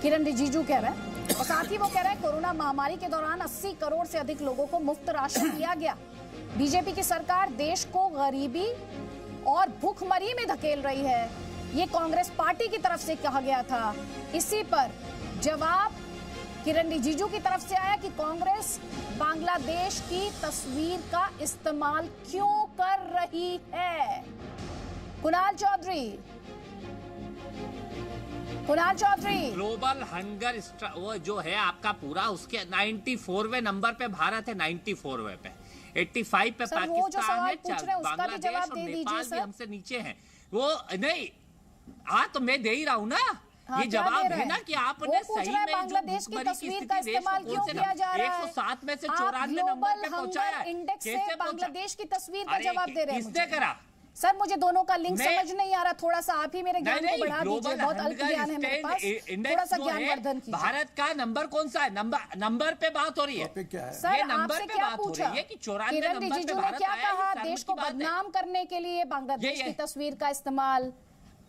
किरण रिजिजू कह रहे हैं। और साथ ही वो कह रहे हैं कोरोना महामारी के दौरान 80 करोड़ से अधिक लोगों को मुफ्त राशन दिया गया। बीजेपी की सरकार देश को गरीबी और भूखमरी में धकेल रही है, ये कांग्रेस पार्टी की तरफ से कहा गया था। इसी पर जवाब किरण रिजिजू की तरफ से आया कि कांग्रेस बांग्लादेश की तस्वीर का इस्तेमाल क्यों कर रही है। कुणाल चौधरी, ग्लोबल हंगर वो जो है आपका पूरा, उसके 94वें नंबर पे भारत है, 94वें पे, 85 पे पाकिस्तान है, बांग्लादेश और नेपाल भी हमसे नीचे हैं। वो नहीं, हाँ तो मैं दे ही रहा हूँ ना हाँ, ये क्या जवाब दे रहे है ना हैं? कि आपने वो पूछ सही रहे हैं में जो बांग्लादेश की भूखमरी तस्वीर स्थिति का देश में इस्तेमाल कौन क्यों से किया जा रहा है? 107 में से आप 94 नंबर पे ग्लोबल पहुंचाया हंगर है। इंडेक्स से कैसे पहुंचा? बांग्लादेश की तस्वीर का अरे, जवाब दे रहे हैं किसने मुझे। करा? सर मुझे दोनों का लिंक मैं- समझ नहीं आ रहा, थोड़ा सा आप ही मेरे ज्ञान को बढ़ा दीजिए, बहुत अल्प ज्ञान है मेरे पास, थोड़ा सा ज्ञानवर्धन कीजिए। भारत का नंबर कौन सा है? नंबर पे बात हो रही है। टॉपिक क्या है? सर ये नंबर आपसे पे क्या बात हो पूछा? रही है कि 94 किरण नंबर पे रिजिजू ने भारत क्या आया, ये कहा? शर्म देश की को बात है। बदनाम करने के लिए बांग्लादेश ये- की तस्वीर का इस्तेमाल,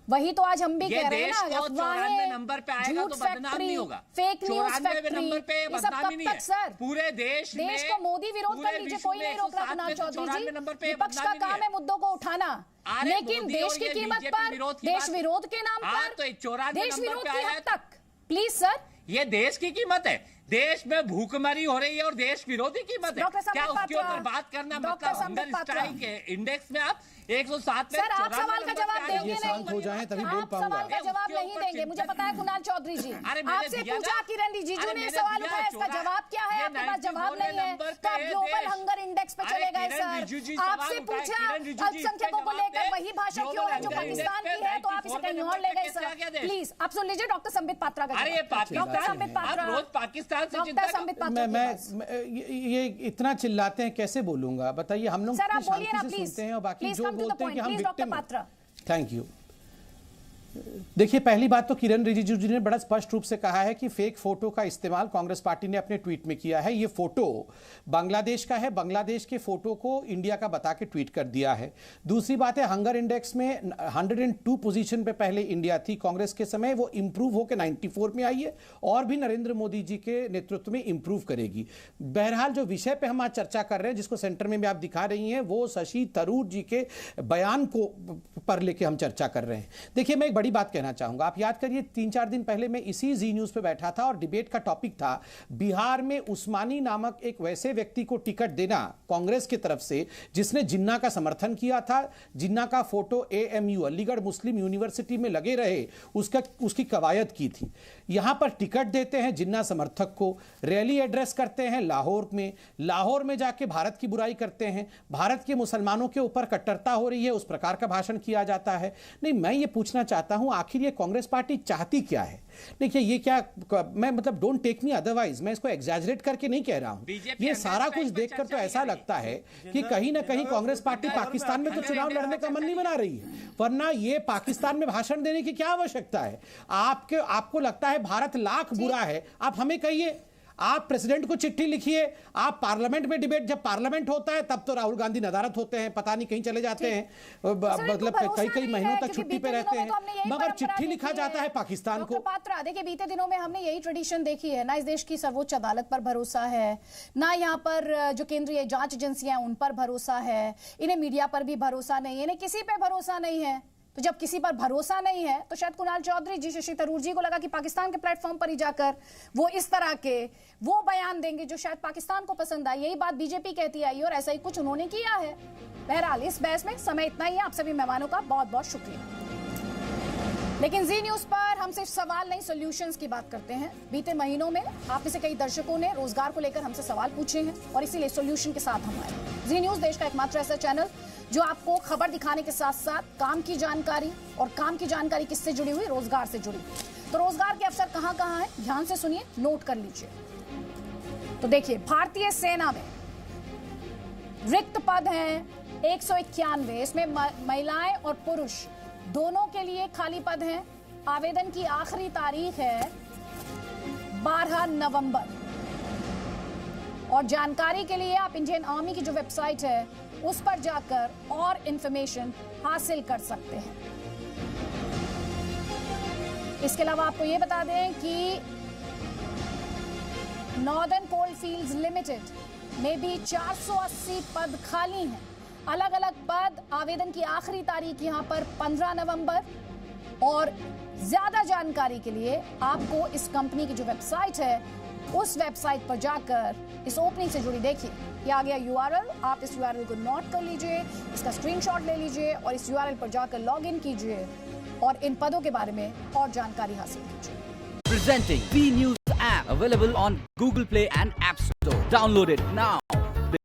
वही तो आज हम भी ये कह रहे हैं देश ना, को 94 नंबर पे आएगा तो बदनाम नहीं होगा। फेक न्यूज 94 फैक्ट्री, नंबर पे ये सब बदनामी कब नहीं तक है। सर? पूरे देश को मोदी विरोध पूरे कर लीजिए, विश्व कोई में नहीं रोक रहा 107 कुणाल में से चौधरी 94 नंबर जी। पे विपक्ष का बदनामी नहीं काम है मुद्दों को उठाना, अरे लेकिन मोदी देश और की ये कीमत बीजेपी पर विरोध की देश बात- विरोध के नाम हाँ, पर तो 94 देश नंबर विरोध पे की आया हद तक प्लीज सर। ये देश की कीमत है, देश में भूखमरी हो रही है और देश विरोधी कीमत है। डॉक्टर क्या संबित उसके पात्रा, ऊपर बात करना डॉक्टर मतलब Sambit hunger Patra. Strike index में आप 107 में सर आप 94 सवाल का नंबर जवाब पे आए। देंगे ये नहीं, शांत हो जाएं तभी बोल आप पाऊंगा। सवाल का जवाब उसके नहीं ऊपर देंगे, मुझे पता है कुणाल चौधरी जी। अरे मैंने आपसे दिया पूछा ना। किरण रिजिजू अरे ने मैंने सवाल दिया, उठाया, इसका जवाब क्या है? ये आपके पास जवाब 94 नहीं है नंबर तो आप पे ग्लोबल देश- हंगर इंडेक्स पे अरे चले गए किरण सर। रिजिजू जी सवाल आपसे उठाए, पूछा किरण रिजिजू जी अल्पसंख्यकों को इसका लेकर जवाब वही भाषा दे। क्यों है जो ग्लोबल पाकिस्तान हंगर की है, तो आप इसे इंडेक्स कहीं पे और ले गए कैसे आ गया सर। देश? प्लीज आप सुन लीजिए डॉक्टर संबित पात्रा का अरे ये जवाब। पाकिस्तान डॉक्टर संबित पात्रा, आप रोज पाकिस्तान से चिंता डॉक्टर संबित पात्रा के पास। ये इतना चिल्लाते हैं, कैसे बोलूंगा बताइए? हम लोग सर, आप कितनी बोलिए ना, शांति से प्लीज। सुनते हैं और बाकी प्लीज जो come to the बोलते हैं कि point. हम please, doctor victim Patra. Thank you. देखिए, पहली बात तो किरण रिजिजू जी ने बड़ा स्पष्ट रूप से कहा है कि फेक फोटो का इस्तेमाल कांग्रेस पार्टी ने अपने ट्वीट में किया है। ये फोटो बांग्लादेश का है, बांग्लादेश के फोटो को इंडिया का बता के ट्वीट कर दिया है। दूसरी बात है, हंगर इंडेक्स में 102 पोजीशन पे पहले इंडिया थी कांग्रेस के समय, वो इंप्रूव होकर 94 में आई है और भी नरेंद्र मोदी जी के नेतृत्व में इंप्रूव करेगी। बहरहाल जो विषय पे हम आज चर्चा कर रहे हैं, जिसको सेंटर में भी आप दिखा रही हैं, वो शशि थरूर जी के बयान को पर लेके हम चर्चा कर रहे हैं। देखिए, मैं एक बड़ी बात कहना चाहूंगा। आप याद करिए 3-4 दिन पहले मैं इसी जी न्यूज पे बैठा था और डिबेट का टॉपिक था बिहार में उस्मानी नामक एक वैसे व्यक्ति को टिकट देना कांग्रेस की तरफ से जिसने जिन्ना का समर्थन किया था। जिन्ना का फोटो AMU अलीगढ़ मुस्लिम यूनिवर्सिटी में लगे रहे, उसकी कवायद की थी। यहां पर टिकट देते हैं जिन्ना समर्थक को, रैली एड्रेस करते हैं लाहौर में जाके भारत की बुराई करते हैं, भारत के मुसलमानों के ऊपर कट्टरता हो रही है, उस प्रकार का भाषण किया जाता है। नहीं, मैं ये पूछना चाहता हूं आखिर ये कांग्रेस पार्टी चाहती क्या है? देखिए, ये क्या, मैं मतलब डोंट टेक मी अदरवाइज, मैं इसको एग्जैजरेट करके नहीं कह रहा हूं। ये सारा कुछ देखकर तो ऐसा लगता है कि कहीं ना कहीं कांग्रेस पार्टी पाकिस्तान में तो चुनाव लड़ने का मन नहीं बना रही है, वरना ये पाकिस्तान में भाषण देने की क्या आवश्यकता है? आपको लगता है भारत लाख बुरा है, आप हमें कहिए। आप प्रेसिडेंट को चिट्ठी लिखिए, आप पार्लियामेंट में डिबेट, जब पार्लियामेंट होता है तब तो राहुल गांधी नदारत होते हैं, पता नहीं कहीं चले जाते हैं, मतलब कई महीनों तक छुट्टी पे रहते हैं, मगर चिट्ठी लिखा जाता है पाकिस्तान को। पात्रा, देखिए बीते दिनों में हमने यही ट्रेडिशन देखी है ना, इस देश की सर्वोच्च अदालत पर भरोसा है ना, यहाँ पर जो केंद्रीय जांच एजेंसियां उन पर भरोसा है, इन्हें मीडिया पर भी भरोसा नहीं है, इन्हें किसी पे भरोसा नहीं है। तो जब किसी पर भरोसा नहीं है तो शायद कुणाल चौधरी जी, शशि थरूर जी को लगा कि पाकिस्तान के प्लेटफॉर्म पर ही जाकर वो इस तरह के वो बयान देंगे जो शायद पाकिस्तान को पसंद आए। यही बात बीजेपी कहती आई और ऐसा ही कुछ उन्होंने किया है। बहरहाल इस बहस में समय इतना ही है। आप सभी मेहमानों का बहुत बहुत शुक्रिया। लेकिन जी न्यूज पर हम सिर्फ सवाल नहीं, सॉल्यूशंस की बात करते हैं। बीते महीनों में आप में से कई दर्शकों ने रोजगार को लेकर हमसे सवाल पूछे हैं और इसीलिए सॉल्यूशन के साथ हम आए। जी न्यूज देश का एकमात्र ऐसा चैनल जो आपको खबर दिखाने के साथ साथ काम की जानकारी, और काम की जानकारी किससे जुड़ी हुई? रोजगार से जुड़ी। तो रोजगार के अवसर कहां कहां हैं, ध्यान से सुनिए, नोट कर लीजिए। तो देखिए, भारतीय सेना में रिक्त पद हैं 191, इसमें महिलाएं और पुरुष दोनों के लिए खाली पद हैं। आवेदन की आखिरी तारीख है 12 नवंबर। और जानकारी के लिए आप इंडियन आर्मी की जो वेबसाइट है उस पर जाकर और इंफॉर्मेशन हासिल कर सकते हैं। इसके अलावा आपको यह बता दें कि नॉर्दर्न कोल फील्ड्स लिमिटेड में भी 480 पद खाली हैं। अलग अलग पद, आवेदन की आखिरी तारीख यहां पर 15 नवंबर। और ज्यादा जानकारी के लिए आपको इस कंपनी की जो वेबसाइट है उस वेबसाइट पर जाकर इस ओपनिंग से जुड़ी, देखिए ये आ गया URL, आप इस URL को नोट कर लीजिए, इसका स्क्रीनशॉट ले लीजिए और इस URL पर जाकर लॉगिन कीजिए और इन पदों के बारे में और जानकारी हासिल कीजिए। Presenting B News app available on Google Play and App Store. Download it now.